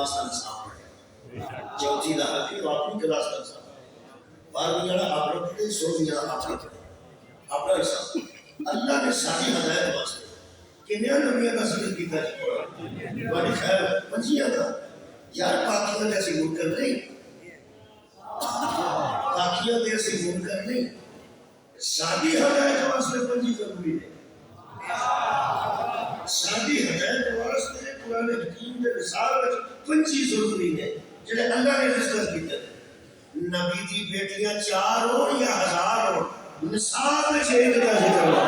Class کا نصاب پڑھے چوتھی دا حق ہے اپنی کلاس کا نصاب بارہویں والا آپ نے پڑھے سوویں والا آپ نے پڑھے اپنا حساب اللہ نے ساری ہدایت واسطے کنیا نبیاں کا ذکر کیتا جی بڑی خیر پنجیاں کا یار پاکیاں جیسی منکر نہیں پاکیاں جیسی منکر نہیں شادی ہدایت واسطے پنجی ضروری ہے شادی ہدایت واسطے قرآن حکیم کے نصاب پنجی ضروری ہے جڑے اللہ نے ڈسکس کیتے نبی دی بیٹیاں 4 ہو یا 1000 ہو نصاب میں ایک کا ذکر ہوا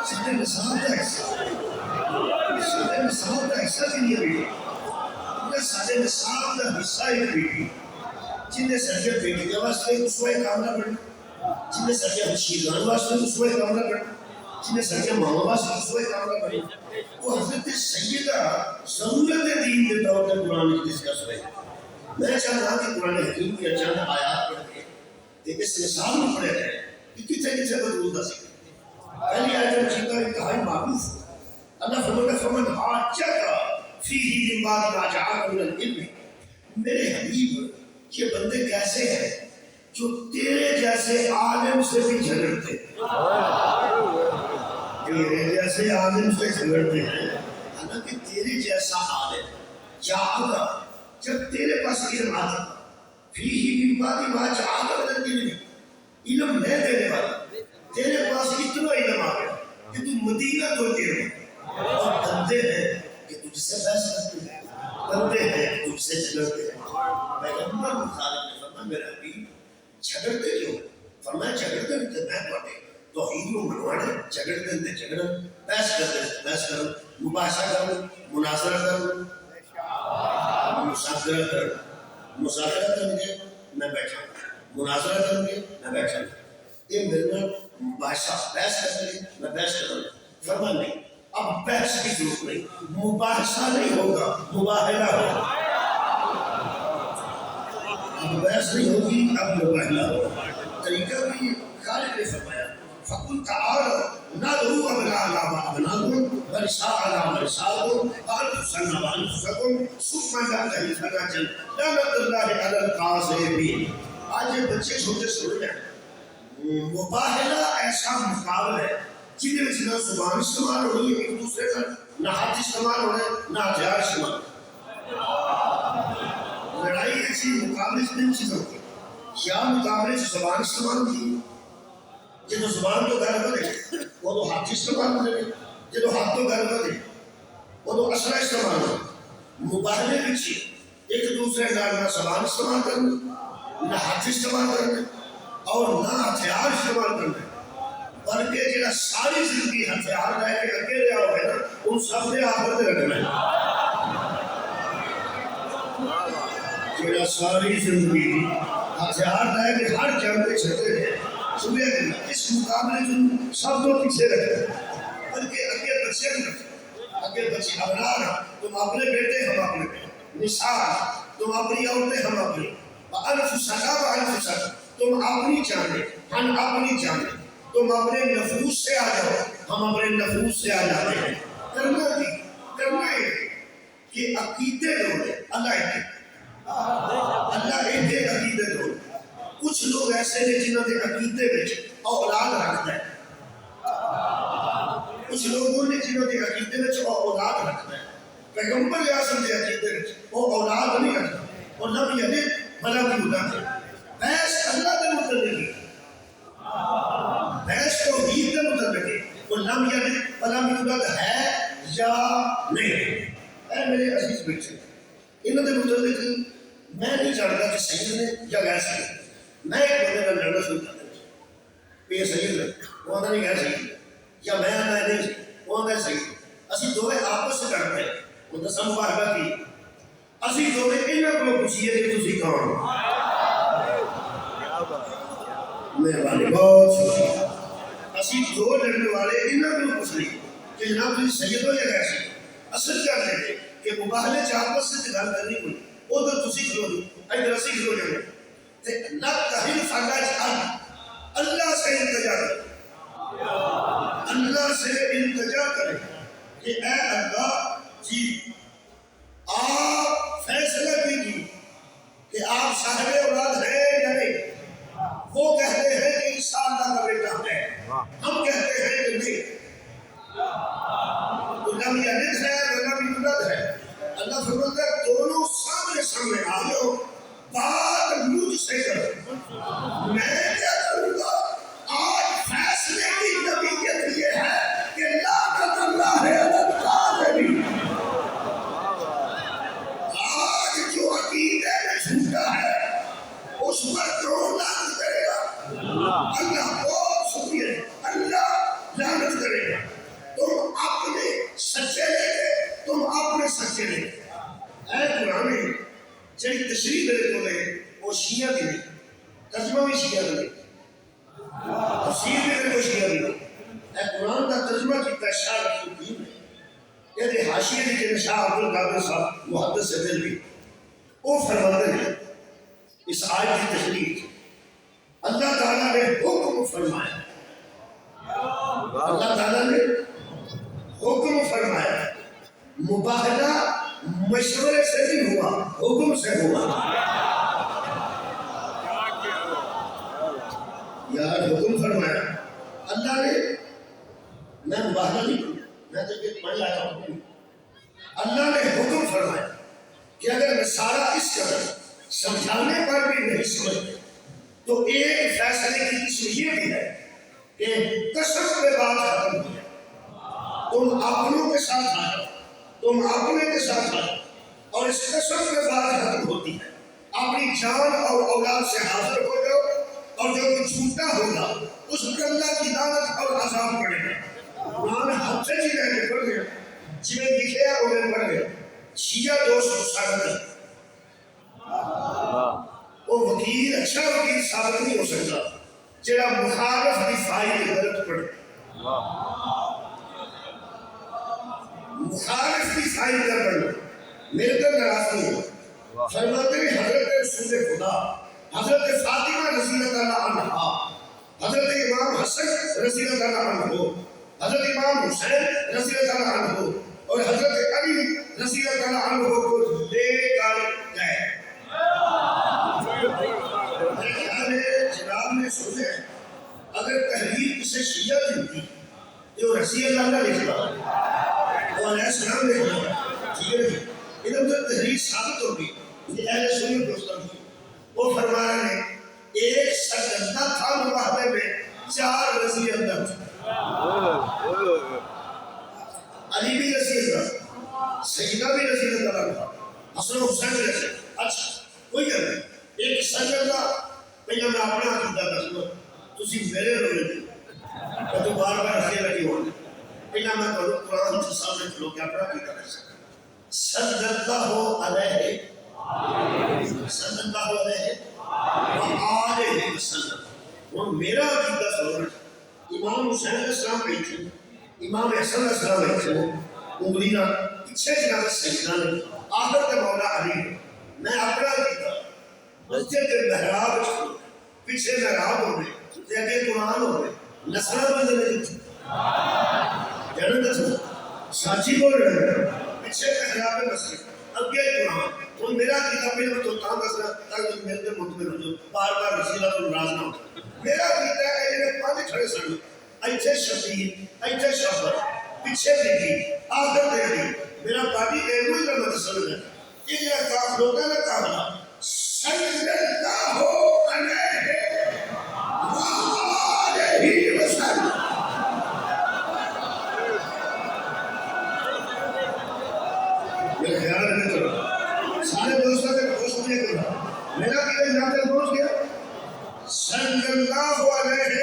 سارے نصاب کا حصہ سارے نصاب کا حصہ نہیں ہے سارے نصاب کا حصہ ہی نہیں جنہیں سرجن بیٹیاں واسطے اسوائے کامنا کرنا جنہیں سرجن شیران واسطے اسوائے کامنا کرنا جنہیں سرجن ماما واسطے اسوائے کامنا کرنا وہ حضرت سیدہ ضرورت دین کے طور پر قرآن کی ڈسکس ہوئے میں چاہتا کہ قرآن حکیم کی چند آیات پڑھ کے کہ اس نصاب میں پڑھے گئے کہ کتنے کتنے بدول دا سکتے پہلی آیت مجیدہ انتہائی معروف اللہ فرماتا فمن حاجک فیہ من بعد ما جاءک من العلم میرے حبیب یہ بندے کیسے ہیں جو تیرے جیسے عالم سے بھی جھگڑتے تیرے جیسے عالم سے جھگڑتے ہیں حالانکہ تیرے جیسا عالم جاءک جب تیرے پاس علم آتا فیہ من بعد ما جاءک من العلم علم میں دینے والا تیرے پاس اتنا علم آ گیا کہ تو مدینہ تو علم اور بندے ہیں کہ تجھ سے بحث کرتے ہیں بندے ہیں کہ تجھ سے جھگڑتے ہیں پیغمبر مخالف نے فرمایا میرا حبیب جھگڑتے کیوں فرمایا جھگڑتے نہیں تو میں پڑھے توحید کو منوانے جھگڑتے نہیں جھگڑن بحث کرتے نہیں بحث کرن مباحثہ کرن مناظرہ کرن مذاکرہ کرن مذاکرہ کریں گے میں بیٹھا مناظرہ کریں گے میں بیٹھا یہ میرے مباحثہ بحث کریں گے میں بحث کروں فرمایا نہیں اب بحث کی ضرورت نہیں مباحثہ نہیں ہوگا مباہلہ ہوگا اب بحث نہیں ہوگی اب مباہلہ ہوگا طریقہ بھی خالق نے فرمایا فَقُلْ تَعَالَوْا نَدْعُو أَبْنَاءَنَا وَأَبْنَاءَكُمْ وَنِسَاءَنَا وَنِسَاءَكُمْ وَأَنفُسَنَا وَأَنفُسَكُمْ ثُمَّ نَبْتَهِلْ فَنَجْعَلْ لَعْنَةَ اللَّهِ عَلَى الْكَاذِبِينَ آج یہ بچے چھوٹے سن ہیں مباہلہ ایسا مقابل ہے جنہیں میں نہ زبان استعمال ہو رہی ہے ایک دوسرے کا نہ ہاتھ استعمال ہو رہا ہے نہ ہتھیار استعمال لڑائی ایسی مقابلے سے نہیں چیزوں کی یا مقابلے سے زبان استعمال ہوتی ہے جب زبان تو گھر بدے وہ تو ہاتھ استعمال ہو رہے جب ہاتھ تو گھر بدے وہ تو اسلحہ استعمال ہو مباہلے پیچھے ایک دوسرے کا نہ زبان استعمال کرنا نہ ہاتھ استعمال کرنا اور نہ ہتھیار استعمال کرنا بلکہ جڑا ساری زندگی ہتھیار لے کے اگے رہا ہوئے نا ان سب نے آخرت رکھنا ہے جڑا ساری زندگی ہتھیار لے کے ہر جنگ میں چھڑتے رہے صبح اس مقابلے جو سب تو پیچھے رکھتے ہیں بلکہ اگے بچے بھی رکھتے اگے بچے ابرار تم اپنے بیٹے ہم اپنے بیٹے نساء تم اپنی عورتیں ہم اپنی وَأَنفُسَنَا وَأَنفُسَكُمْ تم اپنی جانیں ہم اپنی جانیں تم اپنے نفوس سے آ جاؤ ہم اپنے نفوس سے آ جاتے ہیں کرنا کی کرنا ہے کہ عقیدے دو اللہ ایک عقیدے دو کچھ لوگ ایسے ہیں جنہوں نے عقیدے میں اولاد رکھتا ہے کچھ لوگوں نے جنہوں نے عقیدے میں اولاد رکھتا ہے پیغمبر اعظم کے عقیدے میں وہ اولاد نہیں رکھتا اور لم یلد ولم یولد بحث اللہ کے متعلق ہے بحث توحید کے متعلق ہے وہ لم یلد ولم یولد ہے یا نہیں اے میرے عزیز بچے انہوں نے متعلق میں نہیں جانتا کہ سید نے یا غیر سید میں ایک بندے کا لڑنا شروع کر دیں کہ یہ سید ہے وہ آدھا نہیں غیر سید یا میں آدھا ہے نہیں وہ آدھا ہے سید اسی دو آپس سے لڑتے ہیں متصم مبارکہ کی اسی دو انہوں کو پوچھئے کہ تسی کون ہو مہربانی بہت شکریہ اسی دو لڑنے والے انہوں کو پوچھ لی کہ جناب تسی سید ہو یا غیر سید اصل کیا کہتے ہیں کہ مباہلے چاہت سے جگل کرنی ہوئی ادھر تسی کھلو دی ادھر اسی کھلو جانے نہ کہیں فاقہ جہاں اللہ سے انتجا کر اللہ سے التجا کرے کہ اے اللہ جی آپ فیصلہ کیجیے کہ آپ صاحب اولاد ہیں یا نہیں. وہ کہتے ہیں کہ عیسیٰ اللہ کا بیٹا ہے، ہم کہتے ہیں کہ نہیں، تو نہ یلد ہے نہ بھی یولد ہے. اللہ فرماتا ہے دونوں سامنے سامنے آ جاؤ، بات مجھ سے کرو، میں کیا کروں گا. آج فیصلے کی نبیت یہ ہے کہ لعنت اللہ ہے علی الکاذبین. آج جو عقیدے میں جھوٹا ہے اس پر کون لعنت کرے گا؟ اللہ. بہت شکریہ، اللہ لعنت کرے گا. تم اپنے سچے لے کے، تم اپنے سچے لے کے. اے قرآن جڑی تشریح میرے کو لے وہ شیعہ دی نہیں، ترجمہ بھی شیعہ دی نہیں، تفسیر بھی میرے کو شیعہ دی نہیں. اے قرآن کا ترجمہ کیتا شاہ رفیع الدین نے، یہ حاشیے دی کہ شاہ عبد القادر صاحب محدث دہلوی وہ فرماتے ہیں اس آیت کی تشریح اللہ تعالیٰ نے حکم فرمایا، اللہ تعالیٰ نے حکم فرمایا. مباہلہ مشورے سے نہیں ہوا، حکم سے ہوا. یار حکم فرمایا اللہ نے، میں مباہلہ نہیں کروں، میں تو یہ پڑھ لایا ہوں. اللہ نے حکم فرمایا کہ اگر نصارہ اس قدر سمجھانے پر بھی نہیں سمجھتے تو ایک فیصلے کی قسم یہ بھی ہے کہ کثرت پہ بات ختم ہو جائے. تم اپنوں کے ساتھ آئے، تم اپنے کے ساتھ آئے، اور اس کثرت پہ بات ختم ہوتی ہے. اپنی جان اور اولاد سے حاضر ہو جاؤ، اور جو کچھ جھوٹا ہوگا اس پر اللہ کی لعنت اور عذاب پڑے گا. قرآن ہم سے جی رہنے پڑ گیا، جنہیں لکھے انہیں پڑھ گیا. شیعہ دوست سارا وہ وکیل اچھا وکیل ثابت نہیں ہو سکتا جڑا مخالف دفاعی کی غلط پڑے. مخالف دفاعی کا پڑھنا میرے تو ناراض نہیں ہو. فرماتے ہیں حضرت رسول خدا حضرت فاطمہ رضی اللہ عنہا، حضرت امام حسن رضی اللہ عنہ، حضرت امام حسین رضی اللہ عنہ اور حضرت علی رضی اللہ عنہ کو لے کر گئے. جناب نے سوچے اگر تحریر کسی شیعہ کی ہوتی تو رضی اللہ کا لکھتا اور علیہ السلام لکھتا، ٹھیک ہے. ادھر ادھر تحریر ثابت ہوگی کہ اہل سنت دوستوں کی. وہ فرما رہے ہیں ایک سجدہ تھا مباہلے میں 4 رضی اللہ تھا. علی بھی رضی اللہ، سیدہ بھی رضی اللہ تھا، حسن حسین بھی رضی اللہ. اچھا کوئی نہیں، ایک سجدہ پہلے میں اپنا عقیدہ دسنا، تسی میرے رونے دی تو بار بار رضی لگی ہونے. پہلے میں کروں قرآن سے سامنے کھلو کے اپنا عقیدہ دسنا. صلی اللہ علیہ صلی اللہ علیہ وآلہ وسلم. وہ میرا عقیدہ سننا. امام حسین علیہ السلام بیٹھے، امام حسن علیہ السلام بیٹھے، انگلیاں پیچھے جناب سیدنا نے آخر کے مولا علی. میں اپنا عقیدہ مسجد کے محراب پیچھے محراب ہو گئے، آگے قرآن ہو گئے، نسلہ بندے نہیں جانتے دسو سانچی بول رہے ہیں پیچھے محراب مسجد اگے قرآن. تو میرا عقیدہ پھر میں تو تاں دسنا تاکہ میرے تے مطمئن ہو جاؤ، بار بار رسول اللہ کو ناراض نہ ہو. میرا عقیدہ ہے یہ 5 کھڑے سن، ایتھے شبیر ایتھے شبر پیچھے بیٹھی آخر دے دی. میرا پارٹی ایک ہی لمحہ سمجھ ہے کہ یہ کافر ہوتا ہے کافر صلی اللہ علیہ وآلہ وسلم. میرے خیال میں تو سارے دوستوں کے خوش ہونے کو میرا بھی یہاں تک پہنچ گیا. صلی اللہ علیہ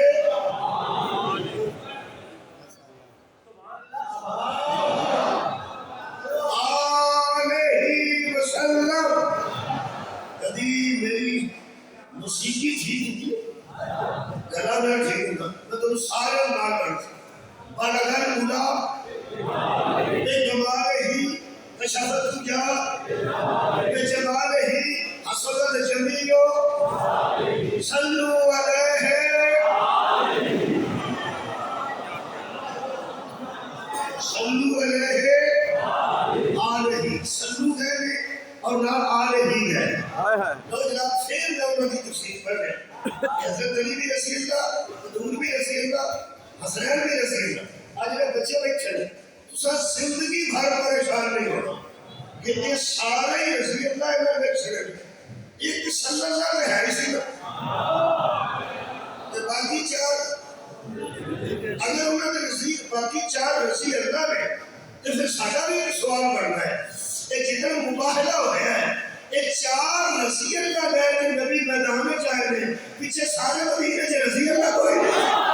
وسلم. کبھی میری صلو علیہ آلہ، صلو ہے اور نہ آلہ ہی ہے. لو جناب پھر میں انہوں کی تفسیر پڑھ رہے ہیں. حضرت علی بھی رسی اللہ، حضور بھی رسی اللہ، حسنین بھی رسی اللہ. آج میرے بچے بیٹھے ہیں تو زندگی بھر پریشان نہیں ہونا کہ یہ سارے ہی رسی اللہ انہوں نے چھڑے ایک صلی اللہ میں ہے اسی میں. باقی چار اگر انہوں نے رسی باقی چار رسی اللہ میں تو پھر ساڈا بھی ایک سوال بنتا ہے. ایک جتنا مباہلہ ہوا ہے ایک چار رسی اللہ گئے کہ نبی میدان میں چاہے دیں پیچھے سارے مدینے سے رسی اللہ کوئی نہیں.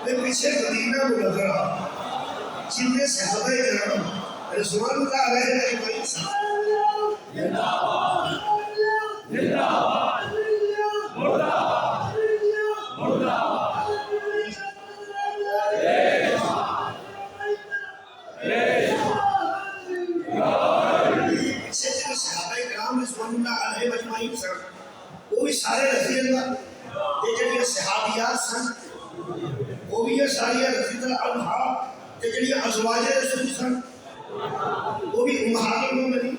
میں پیچھے مدینہ منورہ جن میں صحابہ کرام رسول اللہ علیہ اجمعین وہ بھی سارے رضی اللہ یہ جڑی صحابیات سن وہ بھی یہ ساری رضی اللہ عنہا یہ جڑی ازواج رسول سن وہ بھی امہات المومنین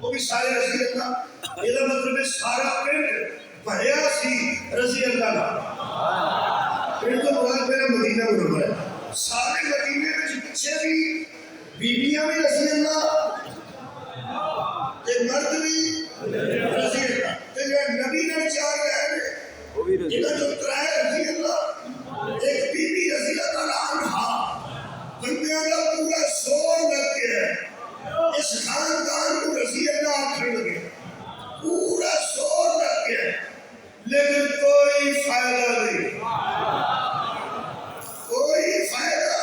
وہ بھی سارے رضی اللہ. یہ مطلب ہے سارا پنڈ بھریا سی رضی اللہ کا. پھر تو مراد میرا مدینہ منورہ ہے. سارے مدینے میں پیچھے بھی بیویاں بھی رضی اللہ مرد بھی رضی اللہ. نبی نے چار گئے جنہوں جو ترائے رضی اللہ ایک بی بی رضی اللہ عنہا بندیاں کا پورا زور لگ گیا اس خاندان کو رضی اللہ آخر لگے پورا زور لگ گیا لیکن کوئی فائدہ نہیں کوئی فائدہ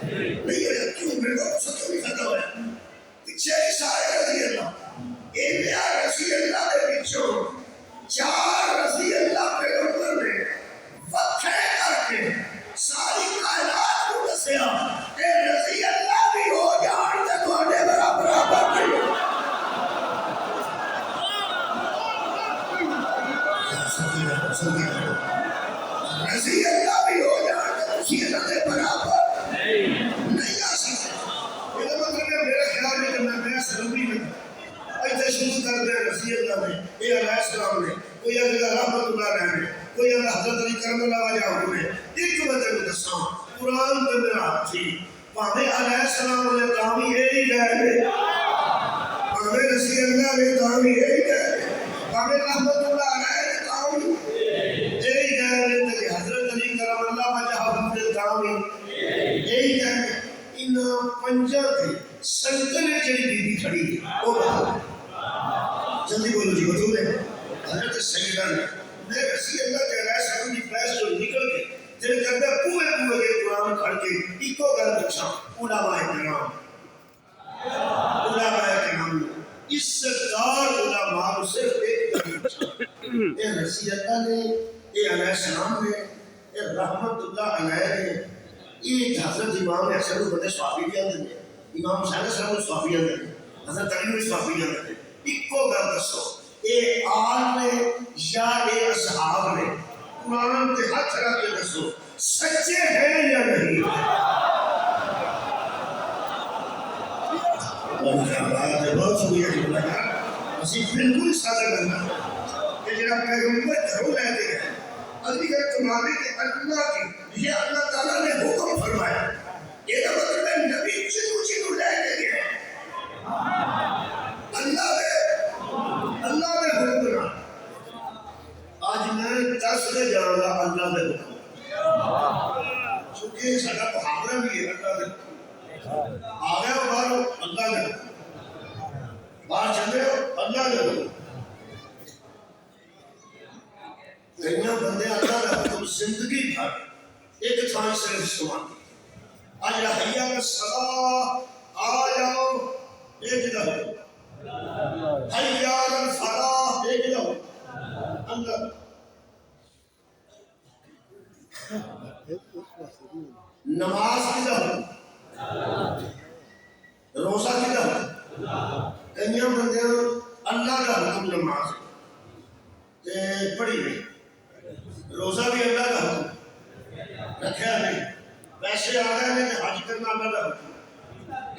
نہیں ہے. کیوں میرے کو سچو نہیں فائدہ ہوا ہے پیچھے سارے رضی اللہ انہیا رضی اللہ کے پیچھوں چار رضی اللہ پیغمبر نے وقفے کر کے ساری کائنات کو دسیا کہ رضی اللہ بھی ہو جان تے تواڈے برابر نہیں. رضی اللہ بھی ہو جان تے تسی انہاں دے برابر نہیں آ سکتے. یہ مطلب ہے میرا خیال ہے کہ میں سلوی میں ایسے شروع کر دیں رضی اللہ نے یہ علیہ السلام نے کوئی اگر رحمت اللہ علیہ نے کوئی اگر حضرت علی کرم اللہ وجہ نے ایک وجہ کو دساں قرآن کے میرا ہاتھ تھی پاہمیں علیہ السلام نے کامی ہے ہی گئے پاہمیں رضی اللہ نے کامی ہے ہی گئے پاہمیں رحمت اللہ علیہ نے کامی ہے ہی گئے کہ حضرت علی کرم اللہ وجہ نے کامی ہے ہی گئے. ان پنجہ کے سلطنے جڑی بی بی کھڑی ہے وہ بتا جلدی بولو جی بطول ہے. حضرت سیدہ نے میں رضی اللہ کے علیہ السلام کی پیس جو نکل کے جن کردہ پوئے کے قرآن کھڑ کے ایکو گل بچھا علماء کرام عزتدار علماء صرف ایک گل بچھا اے رضی اللہ نے اے علیہ السلام نے اے رحمت اللہ علیہ نے یہ حضرت امام حسن بندے صحابی بھی آتے ہیں امام حسین صاحب صحابی آتے ہیں حضرت علی بھی صحابی آتے ہیں. ایکو گل دسو اے آل نے یا اے اصحاب نے قرآن کے ہاتھ رکھ کے دسو سچے ہیں یا نہیں. بہت شکریہ جی اللہ اسی بالکل سادہ کرنا کہ جناب پیغمبر گھروں لے کے گئے علی گڑھ تمہارے کے اللہ کی یہ اللہ تعالیٰ نے حکم فرمایا یہ مطلب ہے نبی چنو لے کے گئے اللہ نے حکم کرنا. آج میں 10 میں جاؤں گا اللہ نے حکم چونکہ سارا محاورہ بھی ہے اللہ نے آ گئے ہو باہر اللہ نے باہر چلے ہو اللہ نے حکم. دنیا بندے اللہ کا حکم زندگی بھر ایک تھان سے استعمال آج حیا کا صلاح آ جاؤ ایک دفعہ حیا الفلاح ایک دفعہ اندر نماز کی دفعہ روزہ کی دفعہ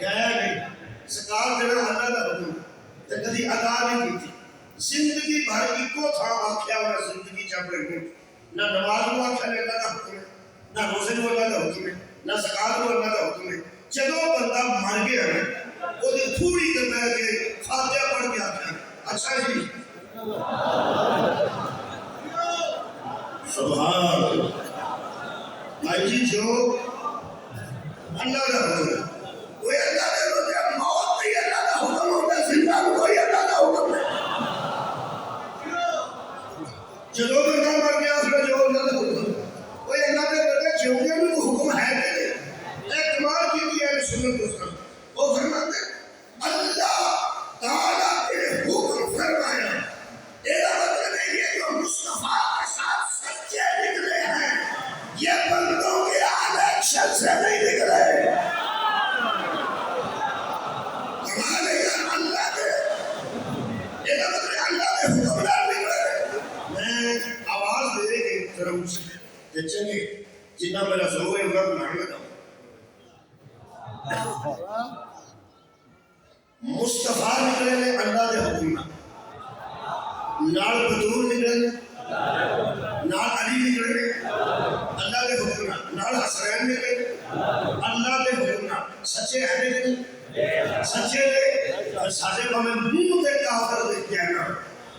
گیا نہیں زکات دینا اللہ کا حکم تے کدی ادا نہیں کی زندگی بھر کو تھا آخیا اور زندگی چپ رہی نہ نماز کو آخیا اللہ کا حکم ہے نہ روزے کو اللہ کا حکم ہے نہ زکات کو اللہ کا حکم ہے جدو بندہ مر گیا ہے وہ تھوڑی دیر میں کہ فاتحہ پڑھ کے آخیا اچھا جی سبحان اللہ بھائی جی جو اللہ کا حکم ہے کوئی اللہ کا حکم ہے موت نہیں اللہ کا حکم ہوتا ہے زندہ کوئی اللہ کا حکم ہے جدو بندہ مر گیا پھر جو اللہ کا حکم ہے کوئی اللہ کے بندے جیوگے میں وہ حکم ہے کہ اعتبار کی ہے سنت دوستان وہ فرماتے ہیں اللہ تعالیٰ کے حکم فرمایا ایرا مطلب ہے یہ جو مصطفیٰ کے ساتھ سچے نکلے ہیں یہ بندوں کے الیکشن سے نہیں نکلے ہمارے یہاں اللہ کے ایرا مطلب اللہ کے حکم نہ نکلے میں آواز دے کے طرف سے کہ چلیے جنہ میرا زور ہے انہوں نے نام لگا مصطفیٰ نکلے نے اللہ دے حکم نال بدور نکلے نال علی نکلے اللہ دے حکم نال حسین نکلے اللہ دے حکم سچے ہیں نہیں سچے دے سارے ہمیں منہ دے کافر دے کہنا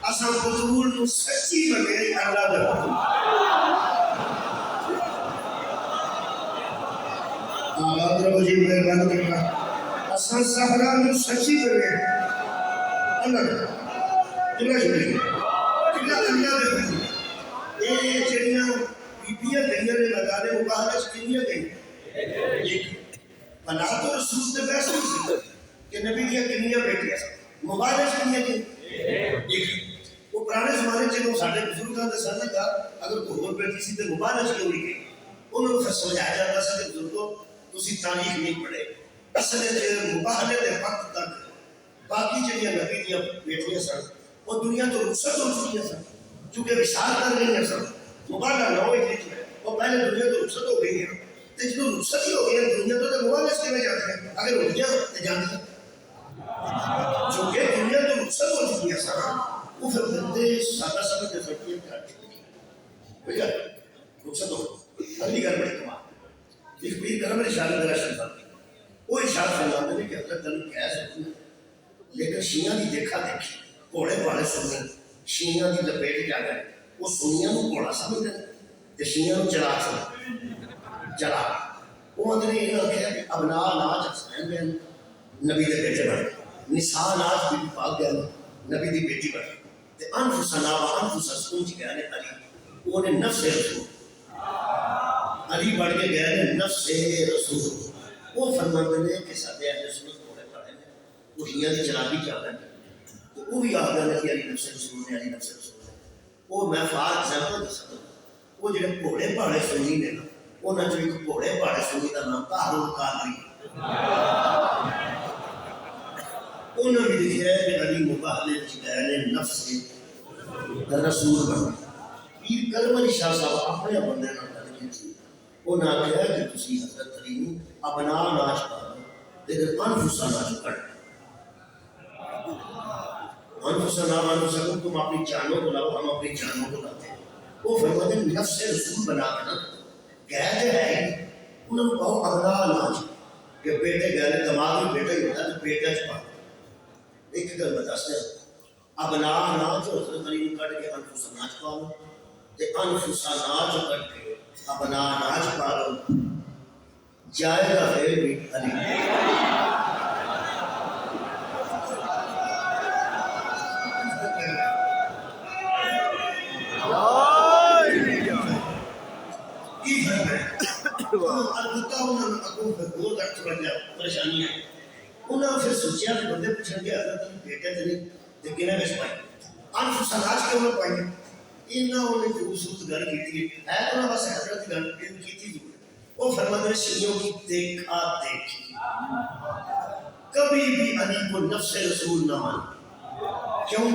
اصل بدور نو سچی بنے اللہ دے حکم آباد رب جی مہربان کرنا اصل صحرا میں سچی کرے اللہ جلہ جلہ جلہ اللہ دے حکم یہ جڑیاں بیبیاں گئیاں نے لگانے مباہرش کنیاں گئیں ایک بنا تو رسول سے بیسا نہیں سکتا کہ نبی کیا کنیاں بیٹھیا مباہرش کنیاں گئیں ایک وہ پرانے زمانے چلو ساڑھے بزرگاں دے ساتھ کا اگر کوئی اور بیٹھی سی تے مباہرش کیوں نہیں گئی انہوں نے سمجھایا جاتا ہے کہ بزرگوں تسی تاریخ نہیں پڑھے اصل مباہلے دے وقت تک باقی جڑیاں نبی دیاں بیٹھیاں سن وہ دنیا تو رخصت ہو چکی سن چونکہ وصال کر گئی ہیں سن مباہلہ نہ ہوئی تھی وہ پہلے دنیا تو رخصت ہو گئی ہیں تو جب رخصت ہی ہو گئی ہے دنیا تو مباہلے کے میں جاتے ہیں اگر ہو گیا تو جانتے ہیں چونکہ دنیا تو رخصت ہو چکی ہے سن وہ پھر بندے سادہ سادہ جیسا کیا کر چکی ہے رخصت ہو اگلی گھر بڑی کمال ایک بھی کرم اشارہ میرا شیطان وہ اشارہ فرماتے ہیں کہ حضرت علی کہہ سکتے ہیں لیکن شیعہ کی دیکھا دیکھی گھوڑے پاڑے سننے شیعہ کی لپیٹ جا گئے وہ سنیاں کو گھوڑا سمجھ رہے تے شیعہ کو چلا سمجھ چلا وہ نے یہ کہا کہ ابنا ناج حسین بن نبی دے بیٹے بڑھے نساء ناج بھی پاک گئے نبی دی بیٹی بڑھے تے انفسنا و انفس سنج گئے علی وہ نے نفس رسول علی بڑھ کے گئے ہیں نفس رسول وہ فرماتے ہیں کہ ساتھ اہل سنت ہونے پڑے ہیں وہ ہیاں دی جنابی کیا ہے تو وہ بھی آگا ہے کہ علی نفس رسول نے علی نفس رسول نے وہ میں فار ایگزامپل دے سکتا ہوں وہ جڑے گھوڑے پہاڑے سنی نے نا وہ نہ جو ایک گھوڑے پہاڑے سنی کا نام طاہر القادری انہوں نے لکھا ہے کہ علی مباہلے جگہ نفس رسول بنا پیر کلم علی شاہ صاحب اپنے بندے نہ کرنے کی انہوں نے کہا کہ تسی حضرت علی ابنا ناش پڑھو لیکن انفسا ناش پڑھو انفسا نام تم اپنی جانوں کو لاؤ ہم اپنی جانوں کو لاتے ہیں وہ فرماتے ہیں نفس رسول بنا کر کہتے ہیں انہوں نے کہو ابنا ناش کہ بیٹے گئے دماغ میں بیٹا ہی ہوتا ہے تو بیٹا چھپا ایک گل بتاتے ہیں ابنا ناش جو حضرت علی نے کٹ کے انفسا ناش پڑھو تے انفسا ناش کٹ کے ابنا ناج پالو جائے گا خیر بھی علی پریشانی ہے انہوں نے پھر سوچیا کہ بندے پوچھیں گے حضرت بیٹے تے نہیں تے کنے وچ پائی انفسا ناج کیوں نہ پائی انہوں نے خوبصورت گل کی ہے انہوں نے حضرت گل کی تھی وہ فرماتے ہیں شیعوں کی دیکھا دیکھی کبھی بھی علی کو نفس رسول نہ مان کیوں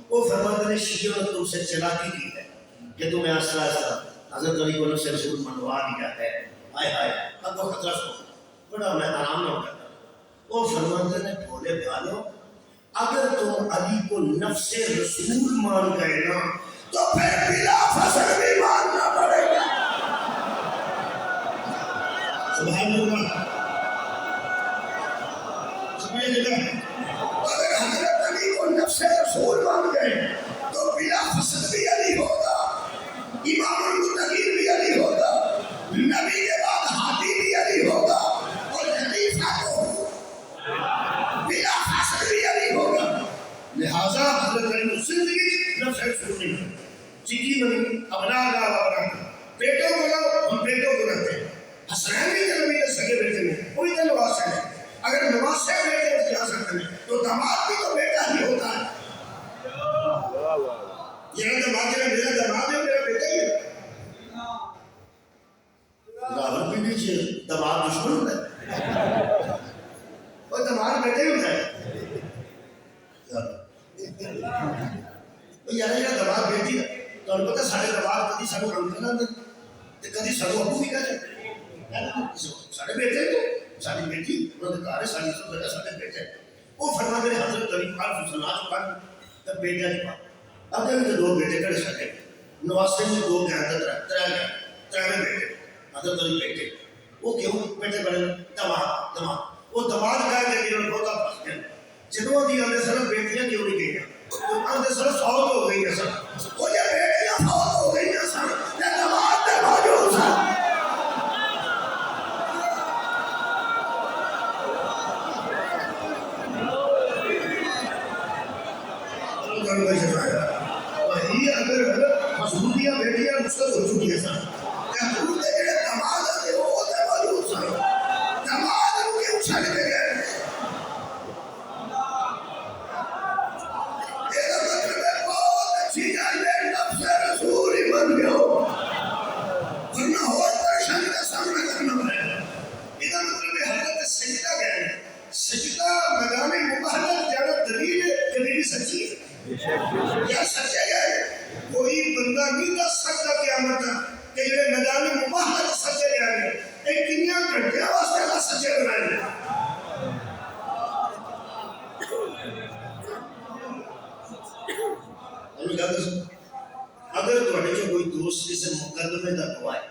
وہ فرماتے ہیں شیعوں نے تم سے چلاکی کی ہے کہ تمہیں آسرا آسرا حضرت علی کو نفس رسول منوا دیا ہے آئے آئے اب وہ خطرہ سو بڑا میں آرام نہ کرتا وہ فرماتے ہیں بھولے بھالو اگر تم علی کو نفس رسول مان گئے نا تو پھر بلا فصل بھی ماننا پڑے گا. سبحان اللہ. اگر حضرت علی کو نفس رسول مان گئے تو بلا فصل بھی علی ہوگا, امام المتقین بھی علی ہوگا, نبی کے بعد ہادی بھی علی ہوگا, اور خلیفہ کو بلا فصل بھی علی ہوگا. لہذا حضرت علی نے زندگی نفس رسول نہیں ہے. جی بنی ابنا بیٹوں کو لاؤ, ہم بیٹوں کو رکھتے ہیں. حسنین بھی نبی کے سگے بیٹے میں کوئی تو نواز ہے, اگر نواز سے بیٹے جا سکتے ہیں تو داماد بھی تو بیٹا ہی ہوتا ہے. یہ داماد ہے, میرا داماد ہے, میرا بیٹا ہی ہے. راہل بھی نیچے داماد دشمن ہوتا ہے اور داماد بیٹے ہوتا ہے. یار یہ داماد بیٹی ہے تو ان پتہ سارے داماد کدی سانو کام کرنا تے کدی سانو ابو بھی کہتے سارے بیٹے تو ساری بیٹی انہوں نے کہا ساری سب جگہ سارے بیٹے. وہ فرما میرے حضرت علی پاک صلی اللہ علیہ وسلم تب بیٹا نہیں پا اب جب دو بیٹے کڑے سارے نواز سے دو گیا ترے بیٹے حضرت علی بیٹے وہ کیوں بیٹے بڑے دماغ وہ دماغ کہا کہ انہوں نے بہت پھنس گیا جنہوں دی آدھے سر بیٹیاں کیوں نہیں گئی تو آدھے سر فوت ہو گئی ہیں سر وہ یہ بیٹیاں فوت ہو گئی ہیں سر یہ دماغ دے موجود سر. وہی اگر مسعودیہ بیٹیاں مستقل ہو چکی ہیں سر حضور کے جڑے دماغ ہیں وہ ہوتے موجود سر دماغ ان کے اچھل کے گئے. یہ مطلب ہے بہت اچھی جائے نفس رسول ہی بن گیا ہو ورنہ اور پریشانی کا سامنا کرنا پڑے. یہ مطلب ہے حضرت سجدہ گئے سجدہ میدان مباہلت جانا دلیل ہے دلیل سچی ہے یا سچے گئے. کوئی بندہ نہیں کر سکتا قیامت کہ یہ میدان مباہلت سچے گئے ایک دنیا گھنٹے واسطے کا سچے بنائے گئے. اگر تھوڑے جو کوئی دوست جسے مقدمے کا گواہ ہے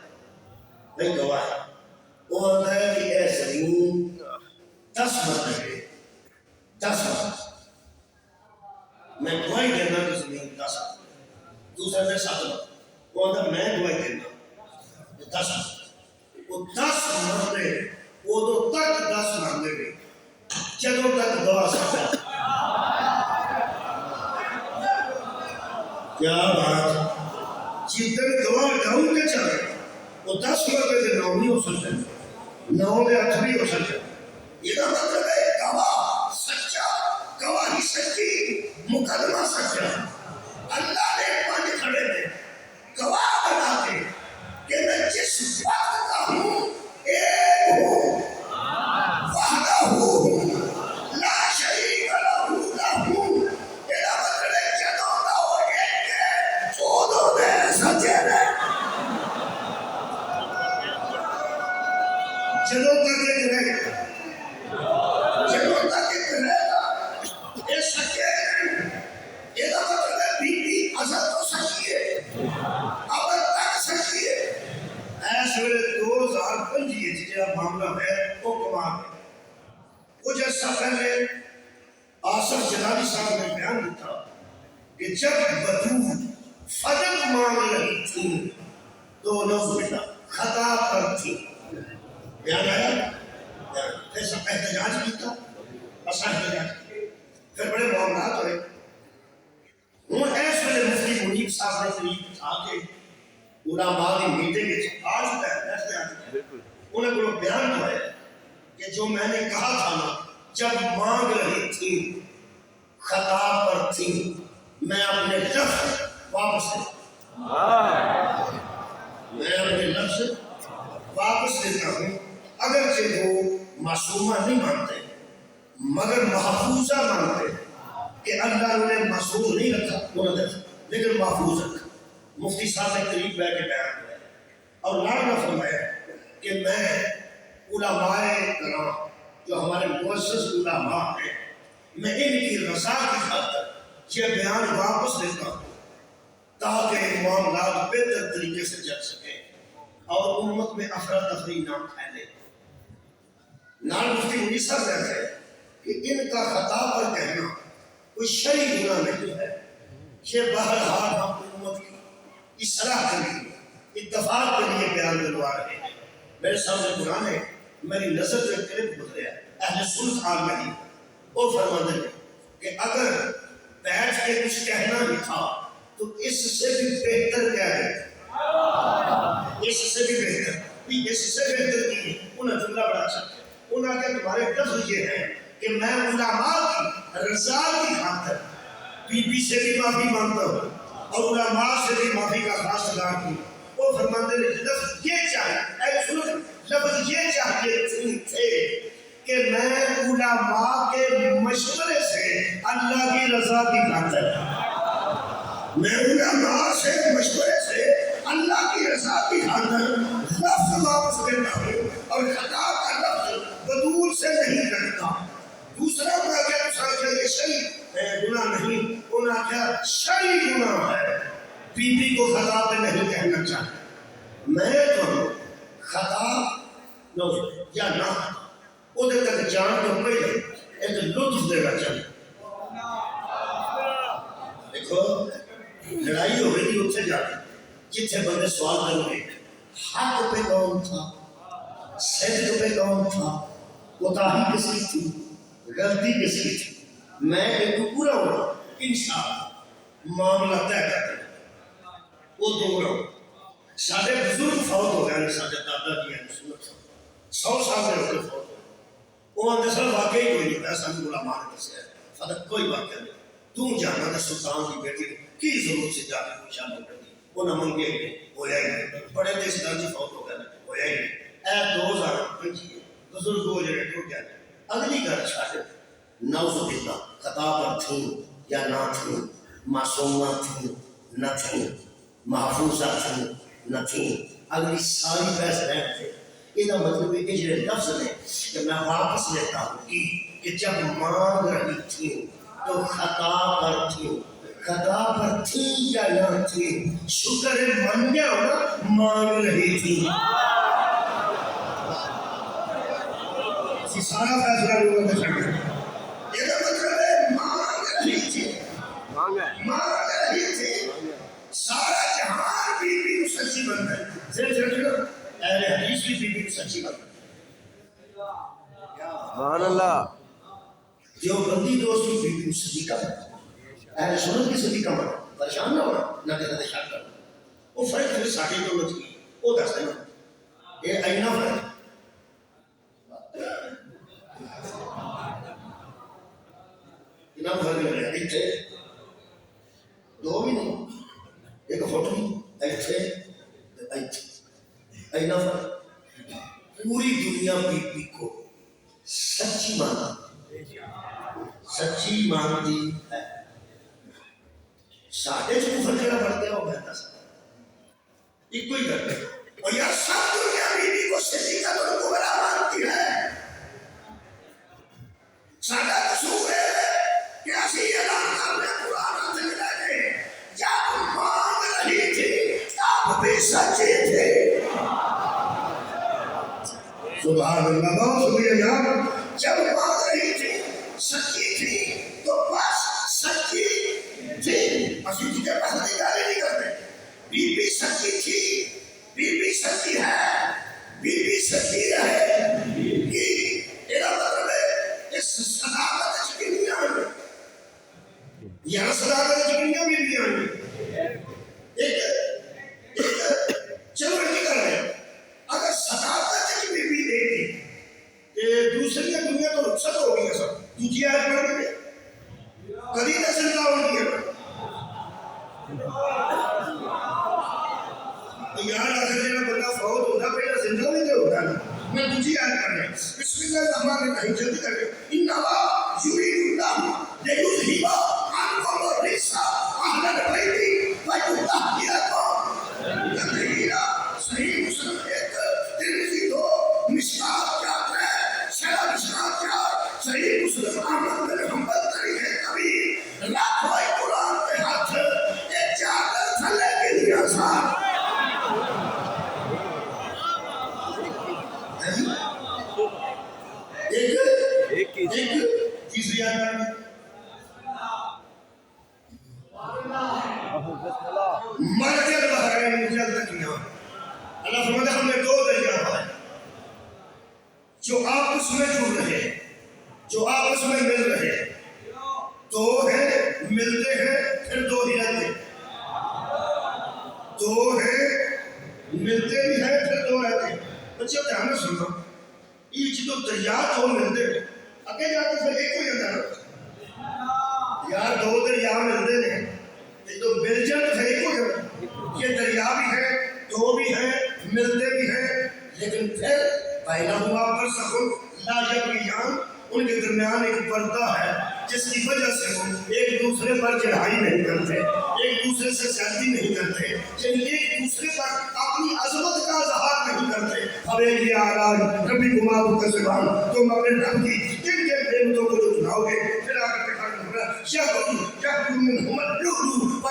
نہیں گواہ ہے وہ آتا ہے کہ اے زمین 10 مرتبے 10 مرتبے میں گواہی دینا کہ زمین 10 دوسرا میں 7 وہ آتا میں گواہی دینا 10 وہ 10 مرتبے ادو تک 10 مرتبے گئے جدوں تک گواہ سکتا. کیا بات جتنے گواہ ڈاؤن کے چاہے وہ 10 مرتبے سے 9 نہیں ہو سکتے 9 کے 8 بھی ہو سکتے. یہ مطلب ہے گواہ سچا گواہی سچی مقدمہ سچا. اللہ نے 5 کھڑے میں گواہ بنا کے کہ میں جس وقت کا ہوں ایک ہوں وحدہ ہوں لا شریک لہ لہو. تیرا مطلب ہے جدوں کا وہ ایک ہے ادوں دے سچے نے جدوں تک ایک رہے گا جدوں تک ایک رہے گا یہ سچے ہیں. یہ مطلب ہے بی بی ازل تو سچی ہے ابد تک سچی ہے. ایس ویلے 2025 جہاں معاملہ ہے وہ کمال ہے. کچھ عرصہ پہلے آصف جلالی صاحب نے بیان دیتا کہ جب بدو فضل مانگ رہی تھی تو نوز باللہ خطا پر تھی. بیان آیا پھر سب احتجاج کیتا اصلا احتجاج کیے پھر بڑے معاملات ہوئے. وہ ایس ویلے مفتی منیب صاحب نے قریب آ کے علماء کی میٹنگ آج تک انہیں کو بیان ہوا ہے کہ جو میں نے کہا تھا نا جب مانگ رہی تھی خطا پر تھی میں اپنے لفظ واپس لیتا ہوں اگرچہ وہ معصومہ نہیں مانتے مگر محفوظہ مانتے کہ اللہ انہیں معصوم نہیں رکھا لیکن محفوظ رکھا. مفتی صاحب نے قریب بیٹھ کے بیان کیا اور لانا فرمایا کہ میں علماء کرام جو ہمارے معزز علماء ہیں، میں ان کی رضا کی خاطر یہ بیان واپس لیتا ہوں تاکہ معاملات بہتر طریقے سے چل سکیں اور امت میں افراتفری نہ پھیلے۔ نال مفتی منیر صاحب کہتے ہیں کہ ان کا خطا پر کہنا کوئی شرعی گناہ نہیں ہے، یہ بہرحال ہم امت کی اصلاح کے لیے اتفاق کے لیے بیان دلوا رہے ہیں۔ میرے سامنے قرآن ہے، میری نظر سے کلپ گزریا اہل سنت عام نہیں، وہ فرماتے ہیں کہ اگر بیٹھ کے کچھ کہنا بھی تھا تو اس سے بھی بہتر کیا ہے، اس سے بھی بہتر، اس سے بہتر کی انہیں جملہ بڑا اچھا ہے۔ انہوں نے تمہارے لفظ یہ ہے کہ میں علماء کی رضا کی خاطر بی بی سے بھی معافی مانگتا ہوں اور علماء سے بھی معافی کا خاص اظہار ہوں۔ وہ فرماتے ہیں لفظ یہ چاہیے، اے سنو، لفظ یہ چاہیے تھے کہ میں علماء کے مشورے سے اللہ کی رضا کی خاطر، میں علماء سے مشورے سے اللہ کی رضا کی خاطر لفظ واپس لیتا ہوں اور خطا کا لفظ بدور سے نہیں کرتا۔ دوسرا انہوں نے کیا یہ شرعی گناہ نہیں، انہوں نے کیا شرعی گناہ ہے، بی بی کو خطا پہ نہیں کہنا چاہتا۔ میں تو خطا یا نہ وہ تک جان تو پہلے ایک لطف دینا چاہتا۔ دیکھو لڑائی ہو رہی اتنے جا کے جتنے بندے سوال کریں گے حق پہ کون تھا، صدق پہ کون تھا، کوتاہی کس کی تھی، غلطی کس کی تھی، میں ایک پورا ہوں انشاءاللہ معاملہ طے کرتے ہیں۔ وہ دو رہا ہوں سارے بزرگ فوت ہو گئے، سارے دادا جی ہیں سنت 100 سال سے ہوتے فوت ہو گئے۔ وہ اندر سر واقعی کوئی نہیں، ایسا نہیں بولا مان کسے ہے فقط کوئی واقعہ نہیں۔ تم جانا تھا سلطان کی بیٹی کی ضرورت سے جا کے کوئی شامل کر دی، وہ نہ منگے گئے ہویا ہی نہیں، بڑے دیش جی فوت ہو گئے ہویا ہی نہیں۔ اے 2025 بزرگ ہو جائے ٹوٹ گئے۔ اگلی گھر چھاڑے نعوذ باللہ خطا پر تھیں یا نہ تھیں، معصومہ تھیں نہ تھیں، محفوظہ تھیں نہ تھیں، اگلی ساری بحث رہے تھے۔ یہ مطلب ہے کہ جو لفظ ہے کہ میں واپس لیتا ہوں کہ جب مانگ رہی تھی تو خطا پر تھی، خطا پر تھی یا نہ تھی، شکر ہے مان گیا ہونا مانگ رہی تھی۔ سارا فیصلہ لوگوں نے چھڑ دیا۔ یہ مطلب ہے مانگ رہی تھی، مانگ رہی تھی، سارا جہان بی بی سچی بن گئے۔ اہل حدیث کی بی بی سچی بن گئے۔ سبحان اللہ۔ جو بندی دوست کی بی بی سچی کا اہل سنت کی سچی کا پریشان نہ ہونا، نہ کہتے شک کرنا۔ وہ فرق ہے ساٹھی دولت کی، وہ دس دینا یہ اینا فرق۔ اتنا فرق لگ رہا ہے، ایک تھے دو بھی نہیں، ایک فوٹو ایک تھے اینا فرق۔ پوری دنیا بی بی کو سچی مانا، سچی مانتی ہے۔ ساڑھے جو فرقہ پڑھتے ہیں وہ بہتا سا ایک کوئی کرتے ہیں اور یا سب دنیا بی بی کو سچی کا تو کو بڑا مانتی ہے۔ ساڑھا قصور ہے کہ ایسی اعلان کرنے قرآن سے ملے جب مانگ رہی تھی آپ بھی سچے تھے۔ سبحان اللہ، بہت شکریہ جناب۔ جب مانگ رہی تھی سچی تھی تو بس سچی تھی، اسی تجھے پسند نہیں کرتے۔ بی بی سچی تھی، بی بی سچی ہے، بی بی سچی رہے گی۔ میرا مطلب ہے اس صداقت یقینیاں میں یہاں صداقت یقینیاں بھی بھی آئیں ایک چلو رہی کر رہے ہیں۔ اگر صداقت کی بی بی دیکھتی کہ دوسری دنیا تو رخصت ہو گئی ہے، سب تجھے آج پڑھ گئے کبھی نہ زندہ ہو گیا یار آخر جنہ بندہ فوت ہوتا پہلے زندہ نہیں ہوتا نا۔ میں تجھے آج پڑھ رہا ہوں، بسم اللہ الرحمن الرحیم، جلدی کر کے انما یرید اللہ لیذھب عنکم الرجس اہل البیت ویطہرکم تطہیرا۔ صحیح مسلم 1 ترمذی 2 مشکات 4 شرح مشکات صحیح مسلم احمد بن حنبل طریقے کبھی لاکھوں قرآن کے ہاتھ ایک چادر تھلے کے لیا صاحب ایک تیسری آیت مرجل بحرین جل تکیاں اللہ فرماتا ہے ہم نے دو دریا پائے جو آپس میں جڑ رہے جو آپس میں مل رہے دو ہیں ملتے ہیں پھر دو ہی رہتے دو ہیں ملتے بھی ہیں پھر دو رہتے بچے دھیان میں سنو یہ جو دریا دو ملتے ہیں اگے جا کے پھر ایک ہو جاتا ہے یار دو دریا ملتے ہیں تو مل جائے تو پھر ایک ہو جاتا یہ دریا بھی ہے دو بھی ہیں ملتے بھی ہیں لیکن پھر بینہما برزخ لا یبغیان ان کے درمیان ایک پردہ ہے جس کی وجہ سے وہ ایک دوسرے پر چڑھائی نہیں کرتے ایک دوسرے سے زیادتی نہیں کرتے یعنی ایک دوسرے پر اپنی عظمت کا اظہار نہیں کرتے اب یہ آراج ربی کمار کا زبان تم اپنے رب کی کن کن نعمتوں کو جو سناؤ گے پھر آگے کے خارج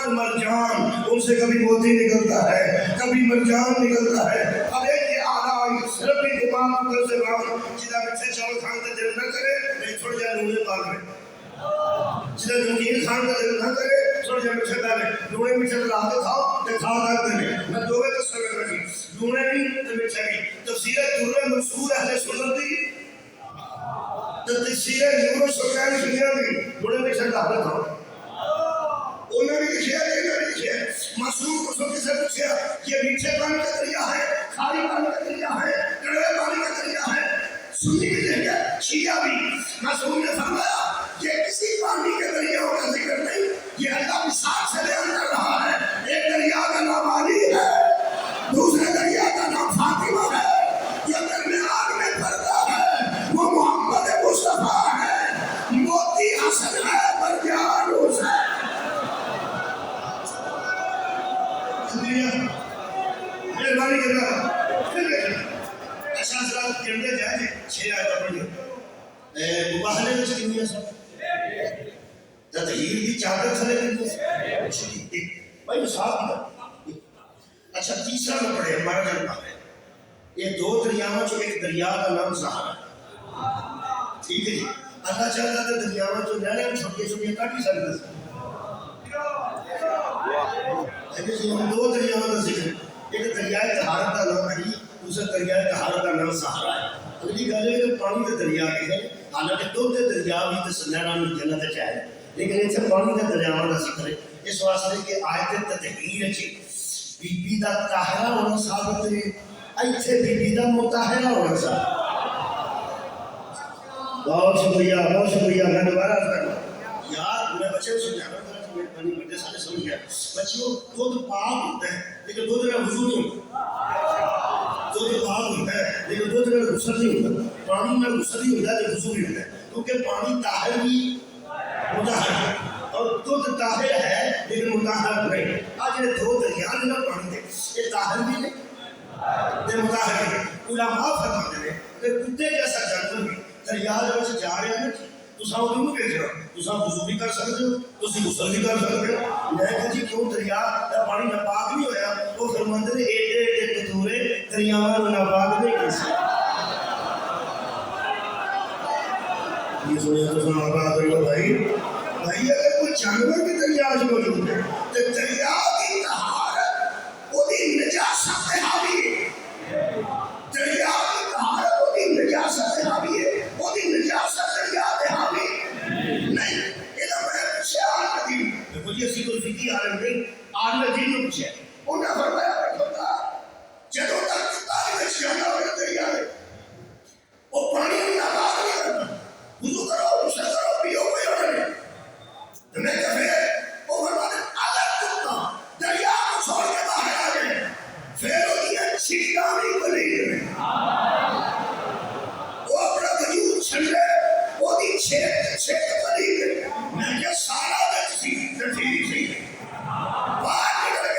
مرجان ان سے کبھی موتی نکلتا ہے کبھی مرجان نکلتا ہے اب یہ آراج ربی کمار کا زبان جدہ مجھے چاول کھان کا دل نہ کرے نہیں چھوڑ جائے نونے پاک میں جدہ نمکین کھان کا دل نہ کرے چھوڑ جائے مجھے پہلے نونے مجھے راہ کھاؤ کہ کھا کھا دے میں دوے تو سمجھ رکھی نونے نہیں تو مجھے بھی تفسیر درہ منصور اہل سنت دی تفسیر نور و سکرین دنیا بھی نونے مجھے راہ کھاؤ انہوں نے لکھیا کہ انہوں نے لکھیا معصوم کو سب سے پوچھا یہ میٹھے پانی کا دریا ہے کھاری پانی کا دریا ہے کڑوے پانی کا دریا ہے سنی بھی لے گیا شیعہ بھی معصوم نے فرمایا یہ کسی پانی کے دریاؤں کا ذکر نہیں یہ اللہ مثال سے بیان کر رہا ہے ایک دریا کا نام علی ہے دوسرے دریا کا نام فاطمہ ہے جو درمیان میں پردہ ہے وہ محمد مصطفیٰ ہے موتی حسن ہے مرجان حسین مہربانی کرنا اچھا حضرات کرنے جائیں گے 6 آیتیں پڑھیں مباہلے میں چلی ہوئی سب تطہیر کی چادر تھلے کی بھائی مثال دی اچھا تیسرا نہ پڑھے ہمارا جنبہ ہے یہ دو دریاواں جو ایک دریا کا نام سہارا ٹھیک ہے جی اللہ چاہتا تھا دریاواں جو نہریں چھوٹی چھوٹی کاٹی سکتے ہم دو دریاواں کا ذکر ایک دریائے طہارت کا نام علی دوسرا دریائے طہارت کا نام سہارا ہے اگلی گل ہے کہ پانی کے دریا ہے حالانکہ دو دریا بھی تو سنہرا میں جنت چاہے لیکن اتنے پانی کے دریاواں کا ذکر ہے اس واسطے کہ آیت تطہیر ہے بی بی دا طاہرہ ہونا ثابت ہے ایتھے بی بی دا مطہرہ ہونا ثابت بہت شکریہ میں دوبارہ عرض کروں یار میں بچے کو سمجھا رہا ہوں مہربانی بڑے سارے سمجھ گیا بچوں دودھ پاک ہوتا ہے لیکن دودھ میں وضو نہیں ہوتا دودھ پاک ہوتا ہے لیکن دودھ میں غسل نہیں ہوتا پانی میں غسل نہیں ہوتا تو وضو نہیں ہوتا کیونکہ پانی طاہر بھی مطہر ہے اور دودھ طاہر ہے لیکن مطہر نہیں آج یہ دو دریا نہ پانی دے یہ طاہر بھی نہیں یہ مطہر نہیں علماء فرماتے ہیں کہ کتے جیسا جانور بھی دریا جب جا رہے ہیں تو ساؤ دونوں بھیج رہا تو ساؤ وضو بھی کر سکتے ہو تو سی غسل بھی کر سکتے ہو میں کہا جی کیوں دریا جب پانی ناپاک نہیں ہویا تو فرماتے ہیں ایڈے قطورے دریاواں میں ناپاک نہیں کر سکتے یہ سنیا تو سنا بات ہوئی بھائی اگر کوئی جانور کے دریا جو موجود ہے تو دریا کی طہارت وہ دی نجاست حاوی ہے دریا کی طہارت وہ دی نجاست حاوی ہے وہ دی نجاست دریا کے حاوی نہیں یہ تو میں پوچھے عالم دین میں کچھ اسی کو فکی عالم دین عالم دین نے پوچھے انہوں نے فرمایا رکھتا جدوں تک تاریخ جانا ہوئے دریا ہے وہ پانی میں ناپاک نہیں کرنا وضو کرو غسل کرو پیو کوئی اور نہیں تو میں کہتے وہ فرماتے الگ کتا دریا کو چھوڑ کے باہر آ جائے پھر ہوتی ہے چھٹکانی بلی میں وہ اپنا وجود چھڑے وہ دی چھٹ بلی میں کیا سارا دچی سی باہر نکل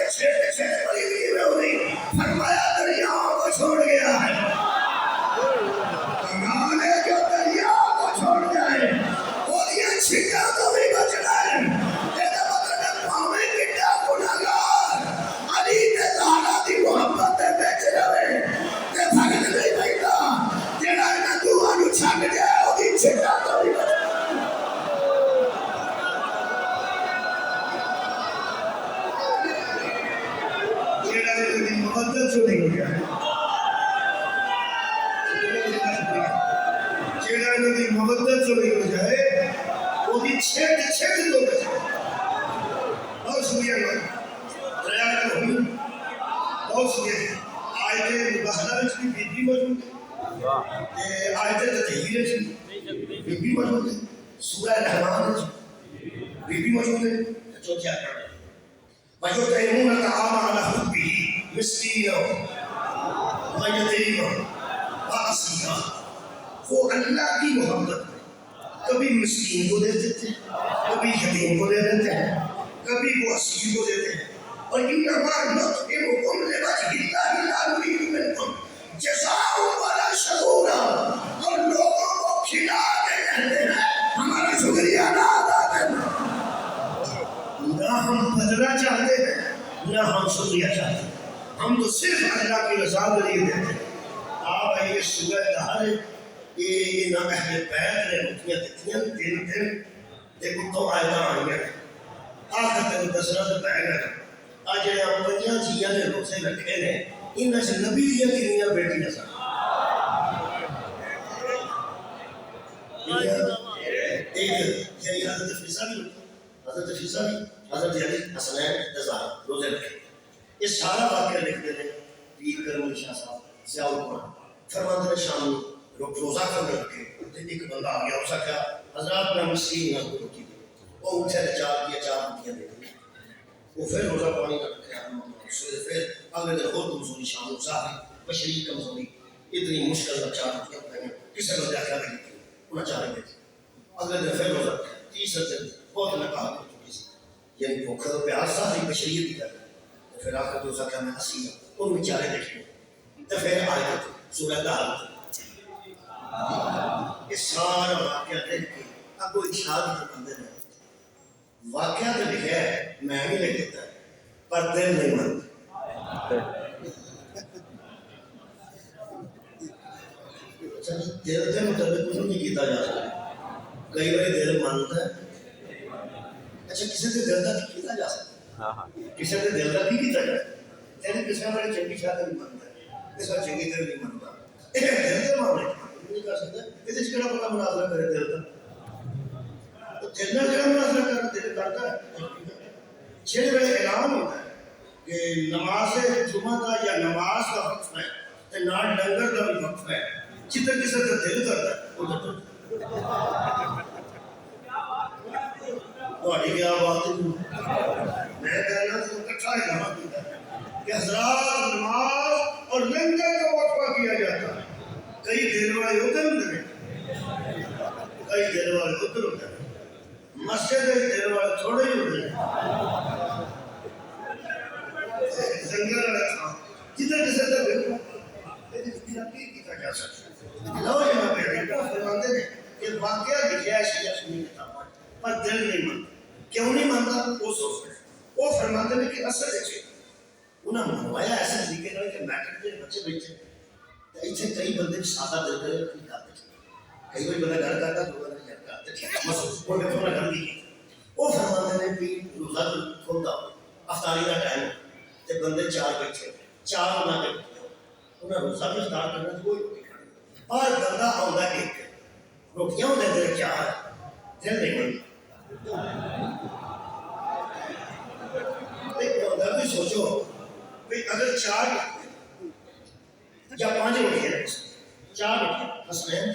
سورہ رحمان بی بی موجود ہے جو کیا کر رہے ہیں وَيُطْعِمُونَ الطَّعَامَ عَلَى حُبِّهِ مِسْكِينًا وَيَتِيمًا وَأَسِيرًا وہ اللہ کی محبت میں کبھی مسکین کو دے دیتے ہیں، کبھی یتیم کو دے دیتے ہیں، کبھی وہ اسیر کو دیتے ہیں، اور انما نطعمکم لوجہ اللہ لا نريد منکم جزاء ولا شکورا، اور لوگوں کو کھلاتے رہتے ہیں ہمارا شکریہ ادا ادا کرنا، نہ ہم بدلہ چاہتے ہیں نہ ہم شکریہ چاہتے ہیں، ہم تو صرف اللہ کی رضا کے لیے دیتے ہیں۔ آپ آئیے سورہ دہر یہ نہ اہل بیت نے رکھیاں دیتیاں دن دن دیکھو تو آیتاں آئیاں ہیں آخر تک دسنا تو پہ گئے آج جڑے پنجیاں جیاں نے روزے رکھے نے انہاں سے نبی دیاں کنیاں بیٹیاں سن ایک یعنی حضرت فیصہ بھی حضرت علی حسنین رضا روزے رکھے یہ سارا واقعہ لکھتے ہیں پیر کرم علی شاہ صاحب ضیاء القرآن فرماتے ہیں شام روزہ کرنے رکھے ایک بندہ آ گیا اسا کیا حضرات میں مسیح نہ کوئی روٹی دی وہ اٹھے چار روٹیاں دے دی وہ پھر روزہ پانی کا رکھے پھر اگلے دن اور کمزوری شام کو ظاہر بشری کمزوری اتنی مشکل کا چار روٹیاں پڑھیں کسی کو دیکھا نہیں تھی انہیں چارے دے دی اگلے دن پھر روزہ رکھے تیسرے دن بہت نکاح ہو چکی سی یعنی بھوکھ اور پیاس ظاہری بشریت کی کرے پھر آخر تو اسا کیا میں ہنسی ہوں ان بیچارے دیکھے تو پھر آئے سورہ دہر یہ سارا واقعہ دیکھ کے اب کوئی اشارہ نہیں بندے نے واقعہ تو لکھا ہے میں بھی لکھ دیتا ہے پر دل نہیں مانتا دل کے مطابق کچھ نہیں کیتا جا سکتا کئی بار دل مانتا ہے اچھا کسی کے دل کا کیتا جا سکتا کسی کے دل کا کیتا جا سکتا یعنی کسی بڑے چنگی شاہ نہیں مانتا ہے کسی چنگی دل نہیں مانتا دل کے معاملے نہیں کر سکتا یہ کہڑا بڑا مناظرہ کرے دل کا دل میں کہڑا مناظرہ کرنا دل کرتا ہے چھ بڑے اعلان ہوتا ہے کہ نماز جمعہ کا یا نماز کا وقت ہے تو نہ ڈنگر کا بھی وقت ہے جتنا کسی کا دل کرتا ہے ادھر تھوڑی کیا بات ہے میں کہنا تو اکٹھا اعلان کیا کہ حضرات نماز اور لنگر کا وقفہ کیا جاتا ہے کئی دیر والے ادھر ہوتے ہیں کئی دیر والے ادھر ہوتے ہیں مسجد دیر والے تھوڑے ہی ہوتے ہیں زنگل والا تھا جدھر کسی کا دل کیا جا سکتا لو جناب فرماتے ہیں کہ واقعہ لکھا ہے شیعہ سنی کتاب پر دل نہیں مانتا کیوں نہیں مانتا وہ سوچ رہے وہ فرماتے ہیں کہ اصل ہے انہوں نے منوایا ایسے طریقے کا کہ میٹرک کے بچے بیٹھے ایسے کئی بندے سادہ دل کرے نہیں کرتے کئی بار بندہ گھر کرتا تو بندہ گھر کرتے مسئلہ وہ میں تھوڑا گھر دی وہ فرماتے ہیں کہ روزہ کھولتا ہو افطاری کا ٹائم تے بندے چار بیٹھے چار بنا کے انہیں روزہ بھی افطار کرنا کوئی روٹی کھانی اور بندہ آؤں ایک روٹیاں ہوتے ہیں چار دل نہیں بنتا ایک بھی سوچو اگر چار یا پانچ روٹیاں چار روٹیاں حسنین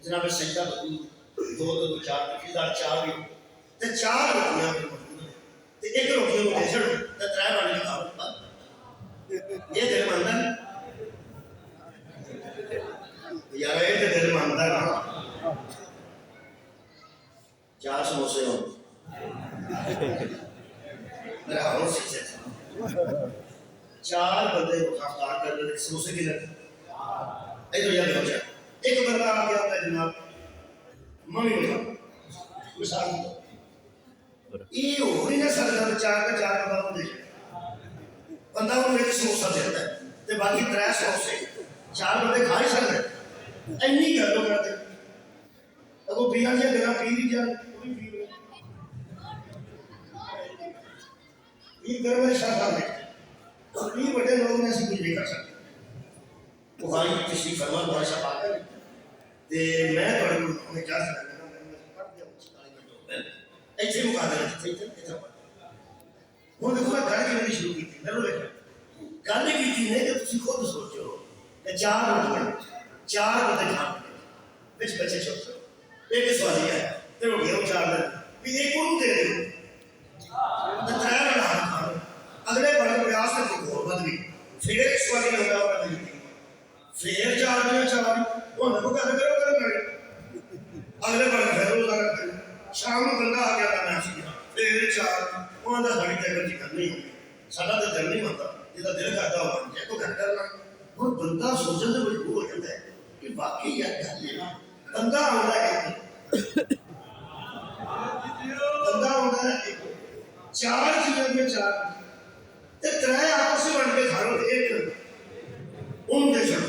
جناب سجدہ بدو دو چار چار بھی تے چار روٹیاں تے ایک روٹیاں کو دے چھڑو تے ترے بن کے کھاؤ یہ دل مانتا ہے یار یہ تے دل مانتا ہے چار سموسے ہوں میرا ہوں سکسے چار بندے افطار کر رہے سموسے کی لگے ایک تو یاد ہو جائے ایک بندہ آ گیا ہوتا ہے جناب ممی ہوتا مثال یہ ہو نہیں نہ سکتا چار کا چار بندہ کو دیکھے بندہ انہوں ایک سموسہ دیتا ہے تو باقی ترے سموسے چار بندے کھا ہی سکتے اینی گل ہو کرتے اگو پیاں جی گلا پی بھی جان یہ گرم شاہ صاحب ہے یہ بڑے لوگ نے ایسی کچھ نہیں کر سکتے بخاری تشریف فرما بڑا شاہ پاک ہے تے میں تھوڑے کو ہمیں کیا سکتا میں پڑھ دیا کچھ کالی منٹ ہو گئے ایسے مقابلے تھے ایسا پڑھ وہ دیکھو میں گھر کی نہیں شروع کی تھی میں نے دیکھا گل کی تھی نہیں کہ تسی خود سوچو کہ چار روٹیاں چار بندے کھانے بچ بچے چھوٹے ایک سوال یہ ہے تے وہ شام کو بندہ آ گیا کرنا سی پھر چار وہاں کا ساری ٹائم کی کرنی ہوگی سارا تو دل نہیں ہوتا جہاں دل کرتا ہو بن جائے تو گھر کرنا اور بندہ سوچنے سے مجبور ہو جاتا ہے کہ واقعی یار گل ہے نا بندہ آتا ہے بندہ آتا ہے چار چیزوں میں چار تر آپس میں بن کے کھا لو ایک ان دے چل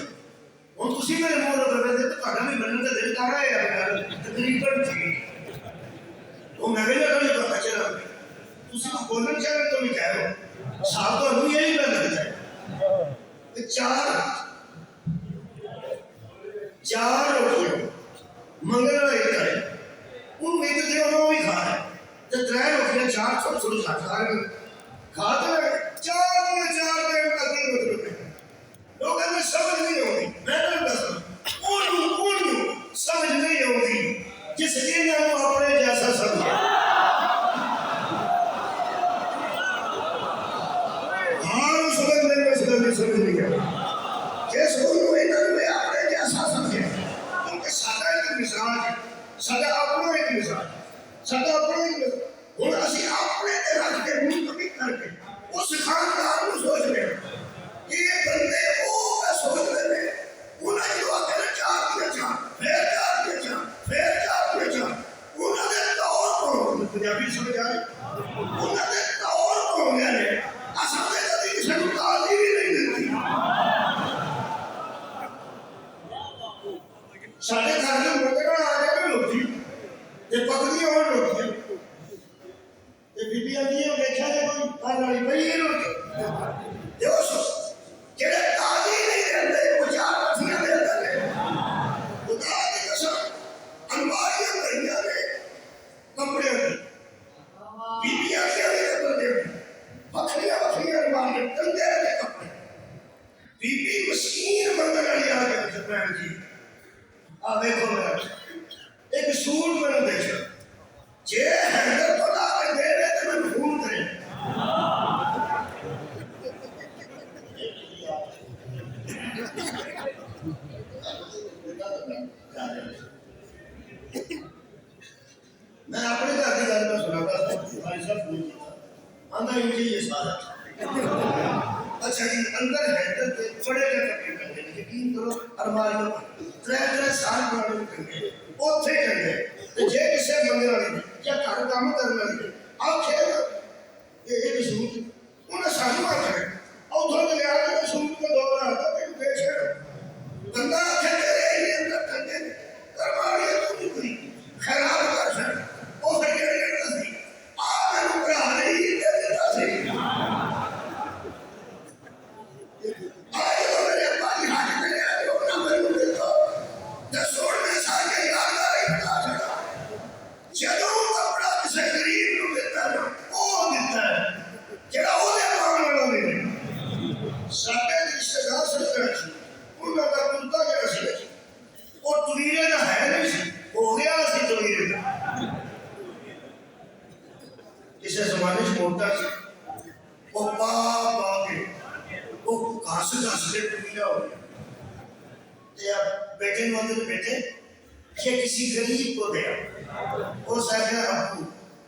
ہوں تھی میرے منہ کر رہے تھے تو بھی بننے کا دل کر رہا ہے یار تقریباً ٹھیک وہ میں بھی لگا نہیں پتا چلا تھی کو بولنا چاہے تو بھی کہہ رہو صاحب تو ابھی یہی پہ لگتا ہے چار روٹیاں منگل والا ایک ہے ان میں تو دیو وہ بھی کھا ہے تو تر روٹیاں چار چھوٹی چھوٹی کھاتے ہیں چار دن کا دن مطلب ہے لوگ ہمیں سمجھ نہیں ہوگی میں تو بس سمجھ نہیں ہوگی جس انہوں اپنے جیسا سمجھے ہاں سمجھ نہیں گیا جس انہوں نے اپنے جیسا سمجھے کیونکہ سادہ ایک مثال ہے سادہ اپنا ایک مثال سادہ اپنا ایک مثال ہوں اسی اپنے دے رکھ کے منتقل کر کے اس خاندان کو سوچ رہے ہیں کہ یہ بندے وہ میں سوچ رہے ہیں انہیں جو اگر چار دیا چاہ پھر چار دیا چاہ پھر چار دیا چاہ انہوں نے دور کو پنجابی سمجھ آئے انہوں نے دور کو گیا ہے اصل میں کبھی کسی کو تعلیم ہی نہیں دیتی سارے گھر میں بندے کا آ جائے لوگ تھی یہ پکڑی اور لوگ تھے یہ بیبیاں دیئے وہ دیکھا جائے کوئی کار والی بڑی ہے لوگ دیو سو جڑے تازی نہیں رہتے وہ چار پتیاں دے دے خدا کی قسم انواریاں کریاں نے کپڑے کی بیبیاں کیا نہیں کرتے بکریاں انواریاں کندے دے کپڑے بی مسکین بندہ نہیں آ گیا سرپین جی آپ دیکھو میں ایک سوٹ میں نے دیکھا جے حیدر کو لا کے دے رہے تو میں فون کریں میں اپنے گھر کی گل میں سناتا تھا بھائی صاحب فون کیا آندھا ان کی یہ سارا اچھا جی اندر حیدر کے بڑے کے کپڑے کرنے یقین کرو ارمانیوں ترے سال پرانے کرنے اوتھے کرنے جے کسے منگل والی کیا گھر کام کرنے والی آپ کھیل یہ سوٹ انہیں سانو آ کرے اوتھوں کے لیا کے سوٹ کو دور آتا کہ دے چھڑ بندہ آکھے تیرے ہی اندر کرنے ارمانیوں تو نہیں کوئی خراب کر سکتے وہ پھر کہنے کرتا سی آمین اپرا نہیں دیتا سی آج تو میرے پاس حاج کرے آئے ہو نہ میں نے دیتا دسوڑ میں ساکے یادگاری بتا سکتا جدوں کپڑا کسے غریب نو دیتا ہے وہ دیتا ہے جڑا وہ دے پاؤں والا نہیں ساکے رشتہ دار سکتے ہیں انہوں کا کنتا کے رسی ہے وہ تلیرے نہ ہے نہیں سی ہو گیا سی تلیرے کا اسے زمانے سے موٹا سی وہ پا کے وہ گھاس کے ٹکڑا ہو گیا بیٹے نے اندر بیٹے کہ کسی غریب کو دیا وہ سکتا ابو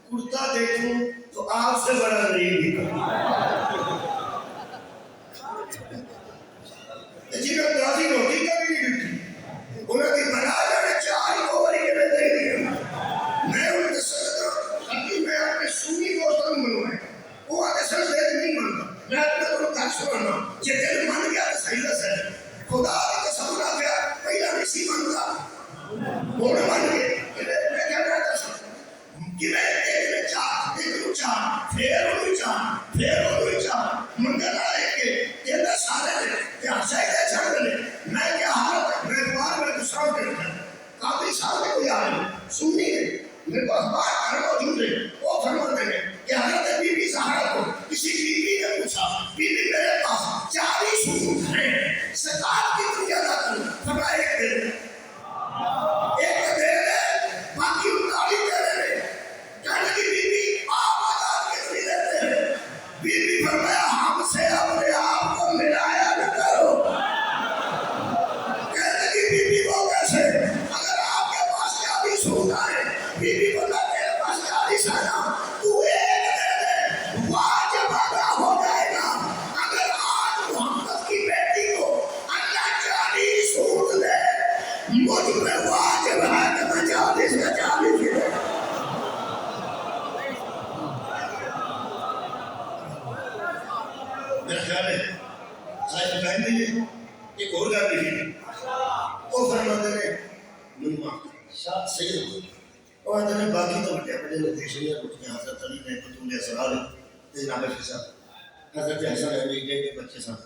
کرتا دیکھوں تو آپ سے بڑا غریب ہی جی میں دازی روٹی کا بھی نہیں دیتی انہوں نے بنا جانے چاہی کو بری کے میں دے دیا میں انہیں کے سکتا تاکہ میں اپنے سنی دوستان منو ہے وہ آگے سر دیکھ نہیں مانتا میں اپنے تو کار سنانا یہ دل مان گیا تو صحیح سے خدا کی قسم نہ گیا پہلا کسی منگا وہ نہ مان گئے میں کیا کہتا سن کہ میں ایک چاہ پھر انہوں چاہ منگل آئے کہ تیرے سارے دے کہ حسائی دے چھڑ دے میں کیا حالت میں دوار میں گساؤں کرتا کافی سال میں کوئی آئے سننی ہے میرے کو اخبار کر موجود ہے وہ فرماتے ہیں کہ حضرت بی بی زہرا کو کسی بی بی نے پوچھا بی بی میرے پاس 40 سوٹ ہیں زکات کی دنیا ادا کروں فرمایا ایک دے باقی 39 دے رہے کہنے کی بی بی آپ زکات کتنی دیتے ہیں بی بی فرمایا ہم سے اپنے آپ کو ملایا نہ کرو کہنے کی بی بی وہ کیسے اگر آپ کے پاس 40 سوٹ آئے بی بی کو نہ نسانا تو ایک دے دے واجب ادا ہو جائے گا. اگر آج محمد کی بیٹی کو اللہ 40 سوٹ دے مجھ پہ واجب ہے کہ میں 40 کا 40 ہی دے. میرا خیال ہے صاحب کہیں گے ایک اور گل لکھی وہ فرماتے ہیں منما شاہ سید اور آتے ہیں باقی تو بڑے بڑے لوکیشنیں اٹھتے ہیں. حضرت علی نے بطول اسرار جناب فضا حضرت حسن علی کے بچے سن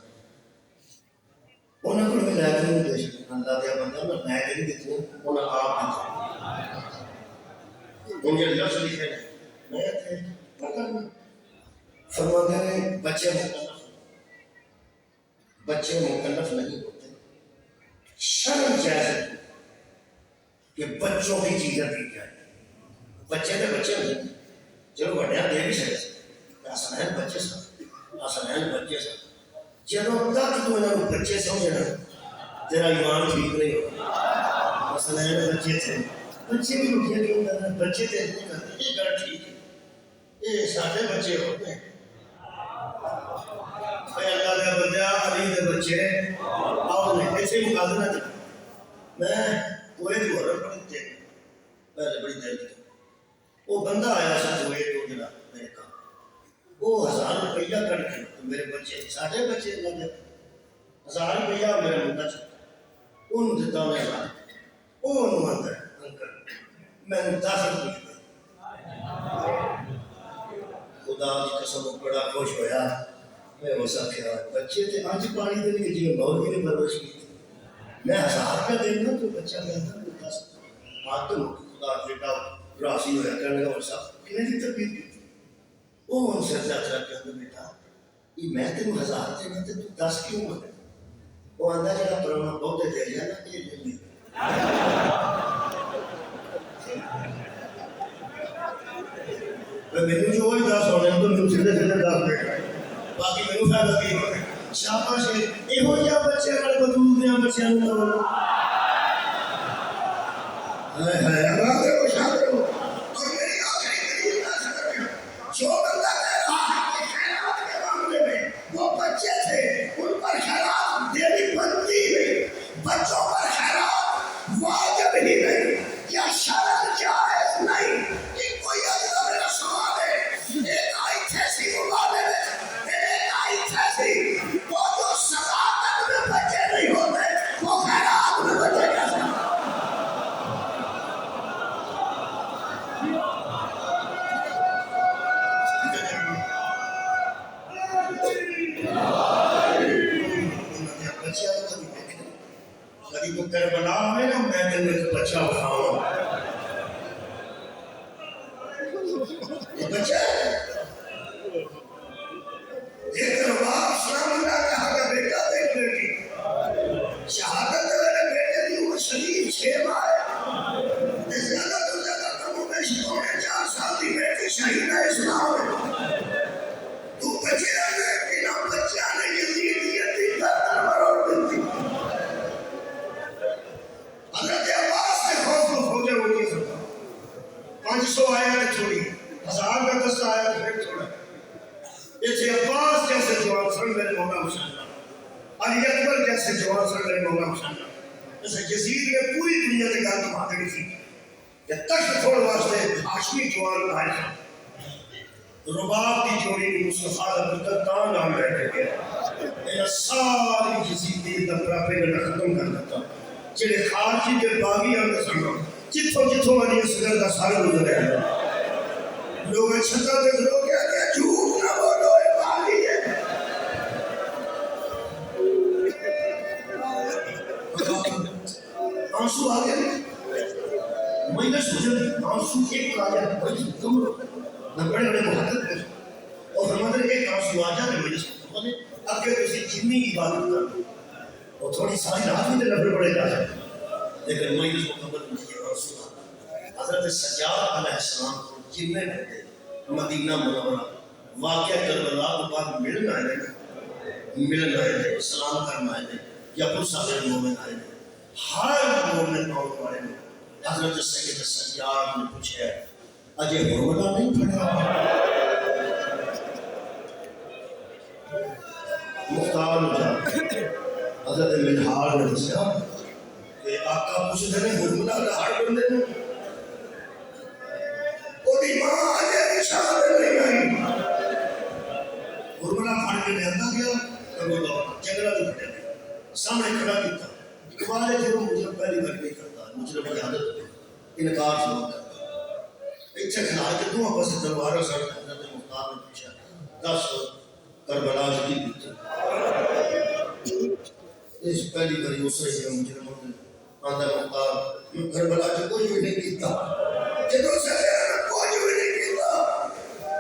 انہوں کو بھی لائق نہیں دے سکتے. اللہ دیا بندہ میں لائق نہیں دیتے انہوں آپ دیتے ان کے لفظ لکھے میں تھے پتہ نہیں فرماتے ہیں بچے مکلف نہیں ہوتے. شرم جائز ہے کہ بچوں کی چیزیں دی جائیں. بچے تو بچے ہوتے ہیں چلو بڑے دے بھی سکتے آسنین بچے سن جب تک تو انہوں نے بچے سمجھنا تیرا ایمان ٹھیک نہیں ہوگا. آسنین بچے تھے بچے بھی اٹھے کیوں کرنا بچے تھے نہیں کرتے یہ گھر ٹھیک ہے یہ سارے بچے ہوتے ہیں. اللہ کا بندہ علی دے بچے آؤ نہیں ایسے مقابلہ تھا. میں کوئی جو عرب پڑھتے تھے پہلے بڑی دیر تھی وہ بندہ آیا سا جو ایک دو دن میرے کام وہ 1000 روپیہ کٹ کے میرے بچے ساڑھے بچے لگے 1000 روپیہ میرے منڈا چکا انہوں دیتا میں وہ انہوں آتا ہے انکل میں نے 10 روپیہ دے خدا کی قسم بڑا خوش ہویا. میں وہ سب کیا بچے تھے آج پانی دے کے جی بہت بھی نہیں پرورش کی میں 1000 کا دینا تو بچہ کہتا ہے 10 بات تو خدا بیٹا راسی ہوا کرنے کا ورثہ کہنے کی تربیت کی وہ ان سے زیادہ کہتا بیٹا یہ میں تینوں 1000 دینا تو 10 کیوں مانے وہ آندہ جڑا پرانا بہت دے دیا نا یہ لے لیا میں جو وہی 10 ہونے تو میں سیدھے 10 دے گا باقی میں فائدہ کی شاباش یہ ہو جا بچے والے بدول دیا بچے ہائے ہائے آواز ہے وہ شادر ہو اور میری آخری دلیل نہ سکر جو بندہ کہہ رہا ہے کہ خیرات کے معاملے میں وہ بچے تھے ان پر خیرات دینی بنتی نہیں بچوں پر خیرات واجب ہی نہیں یا شرط جائز نہیں. یہ کوئی اجلا میرا سوال ہے ایک آئی تھیسی مقابلے میں وہ جو صداقت میں بچے نہیں ہوتے وہ خیرات میں بچے کیسے کبھی کو کربلا میں نا میں دل میں بچہ اٹھاؤں یہ بچہ لیکن باپ اسلام اللہ کہا کہ بیٹا دیکھ بیٹی شہادت میرے بیٹے دی وہ شریف 6 ماہ ہے زیادہ تو زیادہ کم و بیش 4 سال دی بیٹی شہید ہے اسلام ہے تو بچے آنے بنا بچہ نے یزیدیتی در مروڑ دیتی. حضرت عباس نے خوف کو فوجے ہوتی سکتا 500 آیا نے چھوڑی 1000 کا 10 آیا پھر چھوڑا. ایسے عباس جیسے جوان سن میرے مولا حسین علی اکبر جیسے جوان سن میرے مولا حسین جیسے یزید نے پوری دنیا سے گل کما کری تھی کہ تخت چھوڑ واسطے ہاشمی جوان آئے تھے رباب کی جوڑی نے مصطفیٰ کا تان نام رہ گیا میرا ساری یزیدی دبرا پہ ختم کر دیتا جڑے خارجی کے باغی ہم نے سنگا جتوں والی اصغر کا سال گزرے ہیں لوگ چھتا دے لوگ کہتے ہیں جھوٹ نہ بولو یہ باغی ہے آنسو آ گیا میں نے سوچا آنسو ایک آ گیا میں بڑے بڑے محقق ہے اور ہمارے ایک آنسو آ جاتے مجھے سوچا اب کہ کسی جنی کی عبادت کر اور تھوڑی ساری رات میں لفظ پڑے جا جائے لیکن میں اس کو خبر مجھے آنسو حضرت سجاد علیہ السلام کو جننے بیٹھے مدینہ منورہ واقعہ کربلا کے بعد ملنا ہے سلام کرنا ہے یا کچھ سارے مومن آئے ہر مومن اور والے حضرت سید سجاد نے پوچھا اجے حرمت نہیں پڑھا مختار حضرت منہار نے دسیا کہ آقا پوچھتے ہیں حرمت کا ہر بندے نے وہی ماں اجے شہادت نہیں آئی حرمت پھڑ کے لے گیا جنگلہ تو پھٹے سامنے کھڑا کیتا اقبال جو مجرم پہلی بار نہیں کرتا مجرم کی عادت انکار شروع کرتا اتنے کھڑا کے دو آپس تلواروں سر حضرت مختار نے پوچھا 10 کربلا کی بیتی اس پہلی باری اس سے مجرموں نے آدھا مختار کربلا جو کوئی بھی نہیں کیتا جدو سے کوئی بھی نہیں کیتا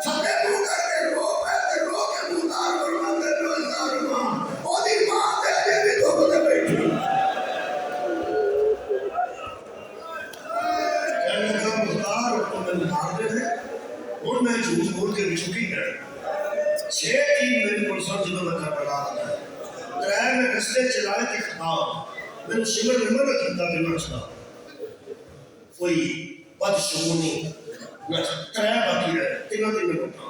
سبے تو کر کے رو پہتے رو کے مختار فرمان دے رو ازدار ماں اور ماں دے جے بھی تو بدے بیٹھی کہنے کا مختار کو میں مار دے اور میں جھوٹ بول کے بچکی ہے 6 تین میری پرسان جنہوں میں کر پڑا ہے ترائے میں رستے چلائے کے خطاب میں نے شمر نمر رکھتا کہ میں چھتا کوئی بد شمونی میں ترائے باقی رہے تینوں دن میں اٹھا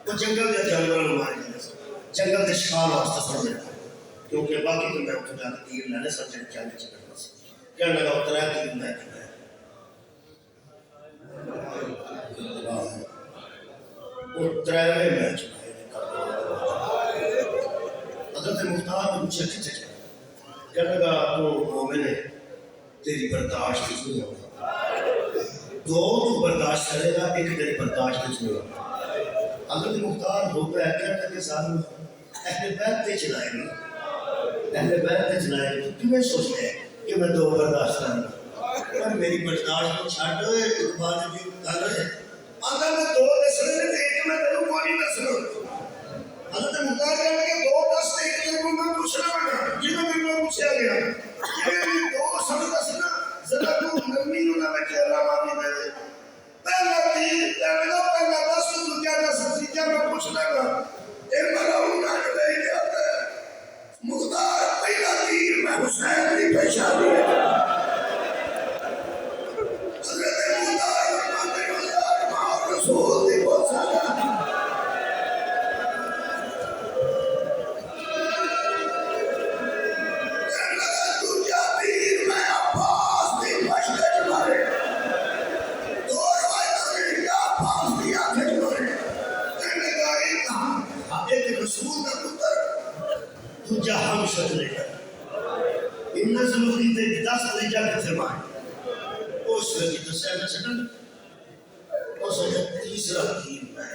وہ جنگل دے جانوروں نے مارے جائے جنگل دے شکار واسطہ سمجھے کیونکہ باقی تو میں اٹھا جاتا تیر لینے سمجھے جانے چکر بس کہنے لگا وہ ترائے تیر میں کیا ہے وہ ترائے میں چکا حضرت مختار نے مجھے کھچے کہنے لگا تو مومن ہے تیری برداشت کچھ نہیں ہوگا 2 تو برداشت کرے گا 1 تیری برداشت کچھ نہیں ہوگا حضرت مختار ہوتا ہے کہنے کے ساتھ اہل بیت تے چلائے گی اہل بیت تے چلائے گی تو میں سوچتے ہیں کہ میں 2 برداشت کروں گا پر میری برداشت کو چھاڑ دو اقبال جو گل ہے اگر میں 2 دسنے نے ایک میں تینوں کو نہیں دسنا حضرت مختار کہنے کے 2 دس ایک دن کو میں پوچھنا بنا جنہوں میں میں پوچھا گیا یہ 2 سب دسنا ذرا تو نرمی ہونا میں کہ اللہ مانی میں پہلا تیر کہنے گا پہلا 10 تو کیا دس سکتی کیا میں پوچھنا گا ایک بار ہونا جو نہیں جاتا ہے مختار پہلا تیر میں حسین کی پیشانی ہے حضرت مختار فرماتے ہیں ماں رسول دی بہت سارا رسول کا پتر تجھا ہم شد لے کر ان ضروری تے 10 لے جا کے فرمائے اس لگی تو سیدہ سکن اس وجہ تیسرا تیر میں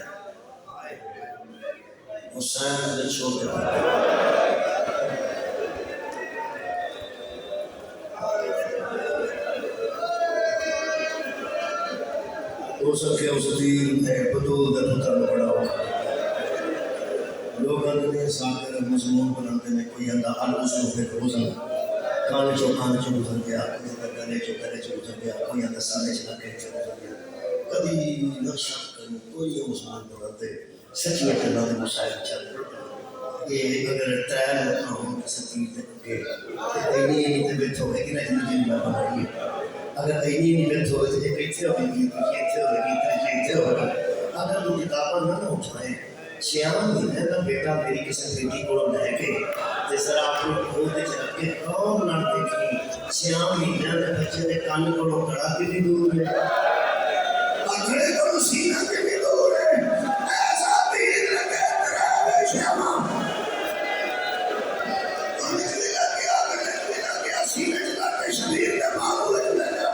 حسین نے چھوڑ کے ہو سکے اس تیر میں بدول کا پتر پڑا ہوگا لوگوں نے ساکر مضمون بناتے ہیں کوئی اندھا الوزن پہ روزن کانے چو گزر گیا کوئی اندھا گلے چو گزر گیا کوئی اندھا سانے چلا کے گزر گیا کبھی نقشہ کرنے کوئی مضمون بناتے سچ میں کرنا دے مسائل چل یہ اگر ترائے لوگاں ہوں کسی تیر تک کے اینی اینی بیت ہوئے کہ نہیں جن میں بنائی اگر اینی اینی بیت ہوئے تو یہ کہتے ہوئے گی تیجے ہوئے اگر وہ کتابہ نہ اٹھائیں 6 مہینے کا بیٹا میری کسی بیٹی کو لے کے ذرا اپنی گود وچ رکھ کے کون نہ دیکھی 6 مہینے کے بچے کے کان کو کڑا کے دور ہے اگڑے کو سینہ کے دور ہے ایسا تیر لگے تیرے شیما سینے چلا کے شبیر کے بابو لے جا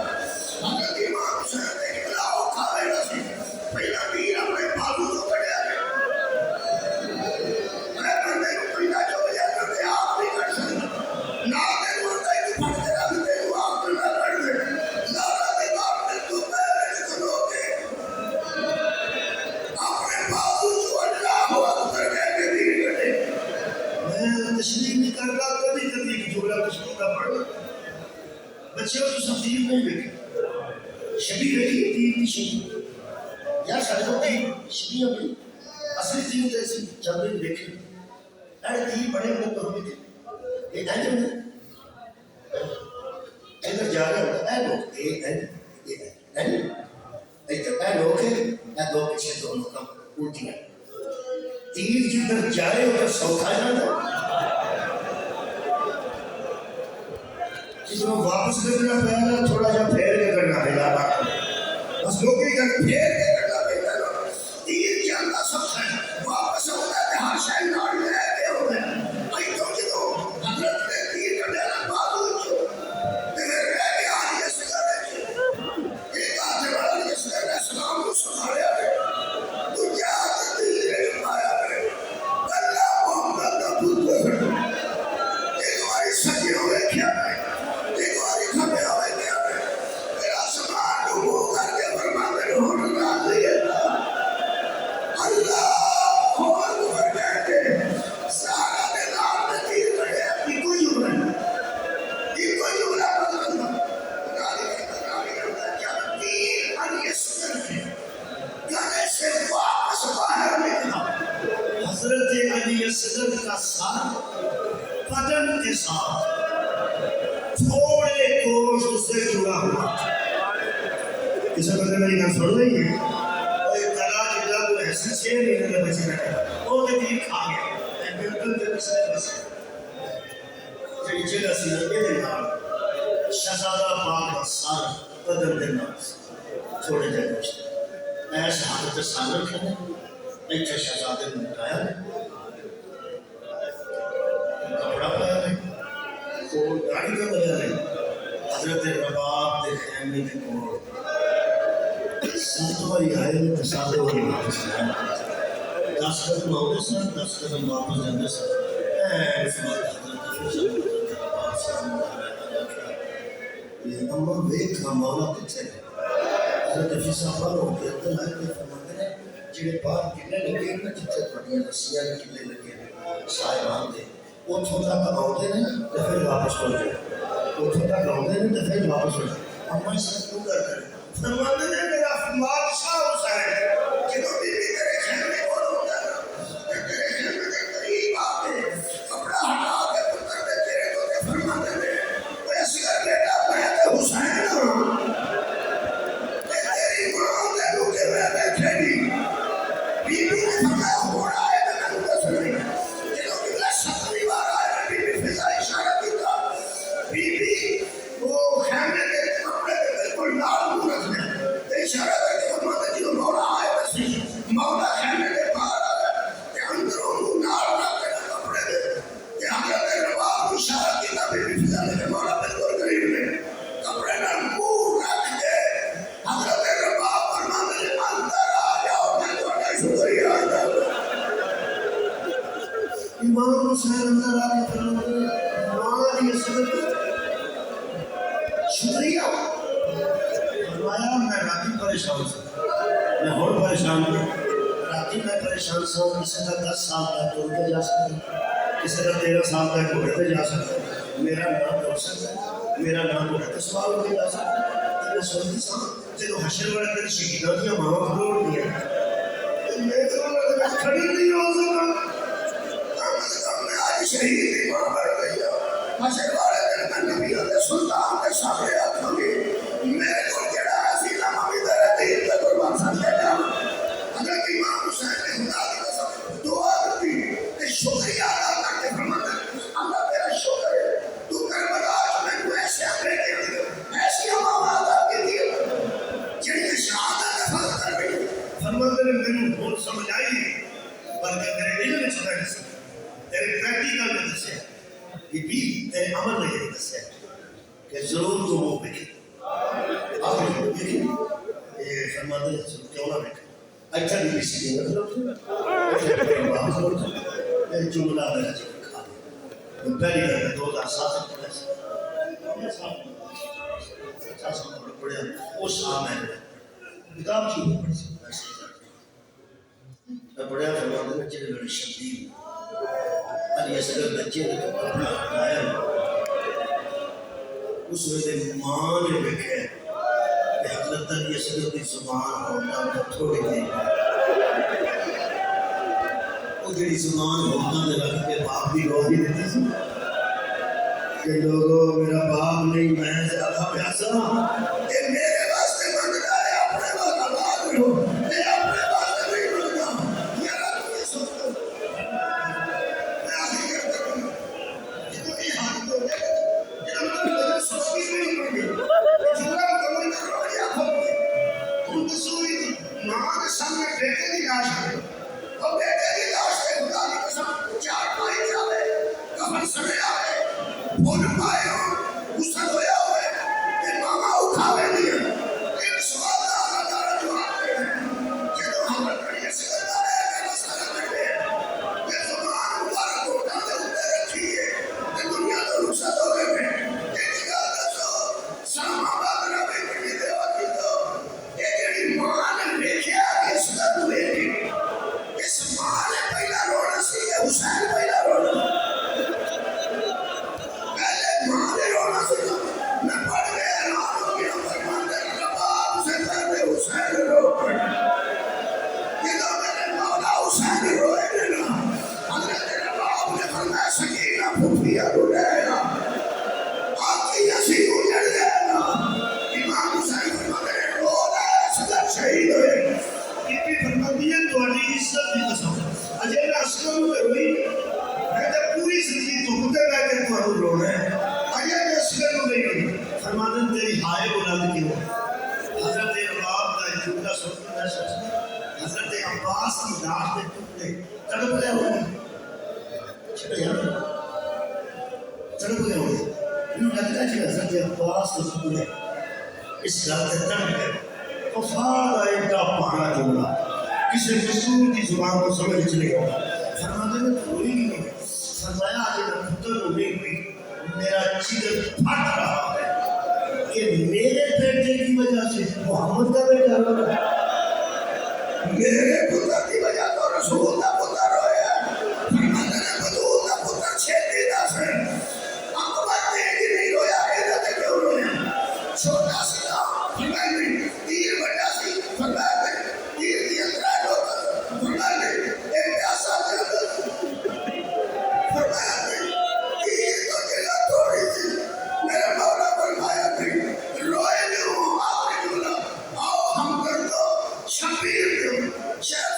اگر امام حسین نے کلاو کھاوے نہ سی پہلا تیر اپنے بابو کو کڑیا بچیوں تو سبزیر نہیں بیٹھے شبیر بیٹھی تیر کی شبیر یار سارے ہوتے ہیں شبیر اپنی اصلی تیر تو ایسی جب بھی دیکھیں اے تیر بڑے ہونے پر ہوئی تھی یہ دائیں جب ادھر جا رہا ہوتا ہے لوگ یہ لوگ دو پیچھے دونوں کا الٹیاں تیر جدھر جائے ادھر سوکھا جانا جس میں واپس کرنا پہلا تھوڑا جا پھیر کے کرنا پہلا بس لوگ پھیر کے کرنا پہلا تیر جانا سوکھا ہے واپس ہوتا ہے ہر شاید نار لے کے ہو گئے بھائی تو جدو حضرت نے تیر کا ڈیرا بازو چھو پھر رہ گیا یہ سکر ایک آدھے والا یہ سکر اسلام کو سنایا ہے تو کیا تیر پایا ہے اللہ محمد کا پتر ایک ہماری سکیوں میں کیا ہے ایک ہماری کھپے ہوئے کیا ہے میرا سمان ڈوبو کر کے فرماتے رہو نہ لئے اللہ خوار اوپر کہتے سارا دلار میں تیر کڑے اپنی کوئی جملہ یہ کوئی جملہ بدل کیا تیر ان یسکر کے گلے سے واپس باہر نکلا حضرت علی اصغر کا ساتھ بدن کے ساتھ تھوڑے گوشت سے جڑا ہوا کسی بندے میری گل سن رہی ہے اور ایک طرح جدا کو ایسے 6 مہینے میں بچے رہے وہ تیر کھا گیا بالکل دل سے بس جی جگہ سی لگے دے نال شہزادہ پاک کا سارا بدن دے نال تھوڑے جائے گوشت ایسا حضرت سامر کھانے ایک شہزادے نے اٹھایا کپڑا پایا نہیں کو داڑھی کا بجا نہیں حضرت رباب دے خیمے کے کول سات باری آئے میں ساتھ باری واپس آئے 10 قدم آؤ سر 10 قدم واپس جاندے سر اس وقت اما ویکھا مولا کتنے حضرت فیصہ پر ہو کے اندر آئے کے فرماتے ہیں جنہیں باہر کنے لگے نا جتنے پڑھیاں رسیاں کنے لگے صاحبان دے اتھوں تک آؤندے نے تو پھر واپس ہو جائے اتھوں تک آؤندے نے تو پھر واپس ہو جائے اما اس سے کیوں کر کرے فرماتے ہیں میرا بادشاہ حسین جنہوں بی بی تیرے خیمے کو ہوتا ہے تیرے خیمے کے قریب آتے کپڑا ہٹا کے پتر دے تیرے کو کے فرماتے ہیں وہ اصغر بیٹا بیٹا حسین ہوں تیری ماں دے لوٹے ہوئے بیٹھے گی بی بی نے فرمایا ہو رہا ہے میں نے دس نہیں جنہوں بی بی ستویں بار آئے میں بی بی فضا اشارہ دیتا بی بی وہ خیمے کے کپڑے کے بالکل نال منہ رکھ دیں اشارہ کر کے فرماتے جنہوں مولا آئے بسی مولا خیمے کے باہر آئے کہ اندروں منہ نال رکھ کے کپڑے دے کہ حضرت رباب اشارہ دیتا بی بی فضا نے کہ مولا بالکل قریب میں کپڑے نال منہ رکھ کے حضرت رباب فرماتے ہیں اندر آ جاؤ میں تھوڑا شکریہ ادا امام حسین اندر آ کے فرماتے ہیں ماں دی اصغر شکریہ فرمایا میں راتی پریشان تھا میں اور پریشان ہوں راتی میں پریشان تھا کسی کا 10 سال تک ٹور پہ جا سکتا کسی کا 13 سال تک گھوڑے پہ جا سکتا میرا نام دوڑ سکتا ہے میرا نام گھوڑے پہ سوال ہو جا سکتا ہے میں سوچتی سا جب حشر والے دن شہیدوں کی ماں کھڑوڑ دیا میں تو کھڑی نہیں ہو سکتا میں آج شہید کی ماں بڑھ گئی حشر والے دن میں نبی علیہ سلطان کے سامنے آتا گی میرے کو جڑا حسینہ مامی درے دین پہ قربان سکتے ہیں حضرت امام حسین نے خدا کی قسم دعا کرتی کہ شکریہ ادا کر کے فرماتا ہے اللہ تیرا شکر ہے تو کربلا میں کو ایسے اپنے کے ایسی امام ادا کی دی جنہیں شہادت فرض کر رہی فرماتے ہیں میں نے بہت سمجھ آئی بلکہ میرے علم میں چھوڑا نہیں سکتا تیرے پریکٹیکل میں دسے بی تیرے عمل میں یہ دسے کہ ضرور تو وہ بکے آپ نے دیکھیں یہ فرماتے ہیں کیوں نہ بکے اچھا بی بی سی دیں گے جملہ میرا جملہ کھا دیں پہلی گھر 2007 پڑھا سے 50 سال پڑھا اس سال میں کتاب کی ہو پڑھی سی میں پڑھا فرماتے ہیں جنہیں میرے شبیر علی اصغر بچے نے تو کپڑا ہٹایا اس وقت ماں نے دیکھا کہ حضرت علی اصغر کی زبان ہوتا تو تھوڑی دیر وہ جڑی زبان ہوتا نے رکھ کے باپ بھی رو بھی دیتی تھی کہ لوگوں میرا باپ نہیں میں زیادہ پیاسا کہ میرے واسطے منگ رہا ہے اپنے والا باپ کرو میں اپنے واسطے نہیں بولتا یہ رب کی سوچو میں آگے کرتا ہوں جتنا یہ حال تو ہے جتنا سوچ بھی نہیں پڑی جتنا کمل کر رہا ہے آپ ان کو سوئی ماں کے سامنے بیٹے کی لاش ہے اور بیٹے کی لاش ہے خدا کی قسم چار پائی جاوے کفن سڑے آئے پھول پائے ہوں غسل ہویا ہوئے کہ ماما اٹھاوے نہیں ایک سوال آگا دارا جواب دے کہ تو ہم کڑی سکتا ہے کہ مسئلہ کرتے کہ زمان مبارک ہوتا دے ہوتے رکھی ہے کہ دنیا تو رخصت ہو گئے میں ایک گال دسو ساما بابنا بے کڑی دے ہوتی تو ایک جڑی ماں نے دیکھیا کہ سکت ہوئے تھی اس ماں نے پہلا رونا سی ہے حسین پہلا رونا پہلے ماں نے رونا سی میں پڑھ گیا رات ہو گیا فرمان دے رباب سے پہلے حسین رو پڑا یہ تو میرے مولا حسین روئے لینا حضرت رباب نے فرمایا سکینہ پھوپیا رو لیا آقی یسی اجڑ لینا امام حسین فرماتے نے رو لیا صدر شہید ہوئے یہ بھی فرماتی ہے تو علی عزت کی قسم اجے میں اسکر میں ہوئی میں تے پوری زندگی تو خودے میں کہ تو رونا ہے اجے میں اسکر میں ہوئی فرماتے تیری ہائے بلند کی ہو حضرت رباب کا جملہ سنتے ہیں سچ حضرت عباس کی لاش کے ٹکڑے تڑپ گئے ہوئے چھڑے یار تڑپ گئے ہوئے انہوں لگتا ہے کہ حضرت عباس کے ٹکڑے اس رات تڑپ گئے تو سارا ایک کا پہاڑا جملہ کسی مصور کی زبان کو سمجھ چلے ہوگا فرماتے میں کوئی نہیں فرمایا آج پتر کو نہیں ہوئی میرا جگر پھٹ رہا ہے کہ میرے بیٹے کی وجہ سے محمد کا بیٹا رو رہا ہے میرے پتر کی وجہ تو رسول کا پتر روئے فرماتے نے بدول کا پتر چھیتی دا سے اکبر تیجی نہیں رویا حیدت کیوں رویا چھوٹا سا فرماتے تیر بڑا سی فرماتے تیر دی اندرہ ہوتا فرماتے ایک پیاسا جاتا فرماتے تیر تو جگہ توڑی تھی میرے مولا فرمایا نہیں روئے نہیں ہوں آؤ نہیں ہونا آؤ ہم کر دو شبیر دو شہر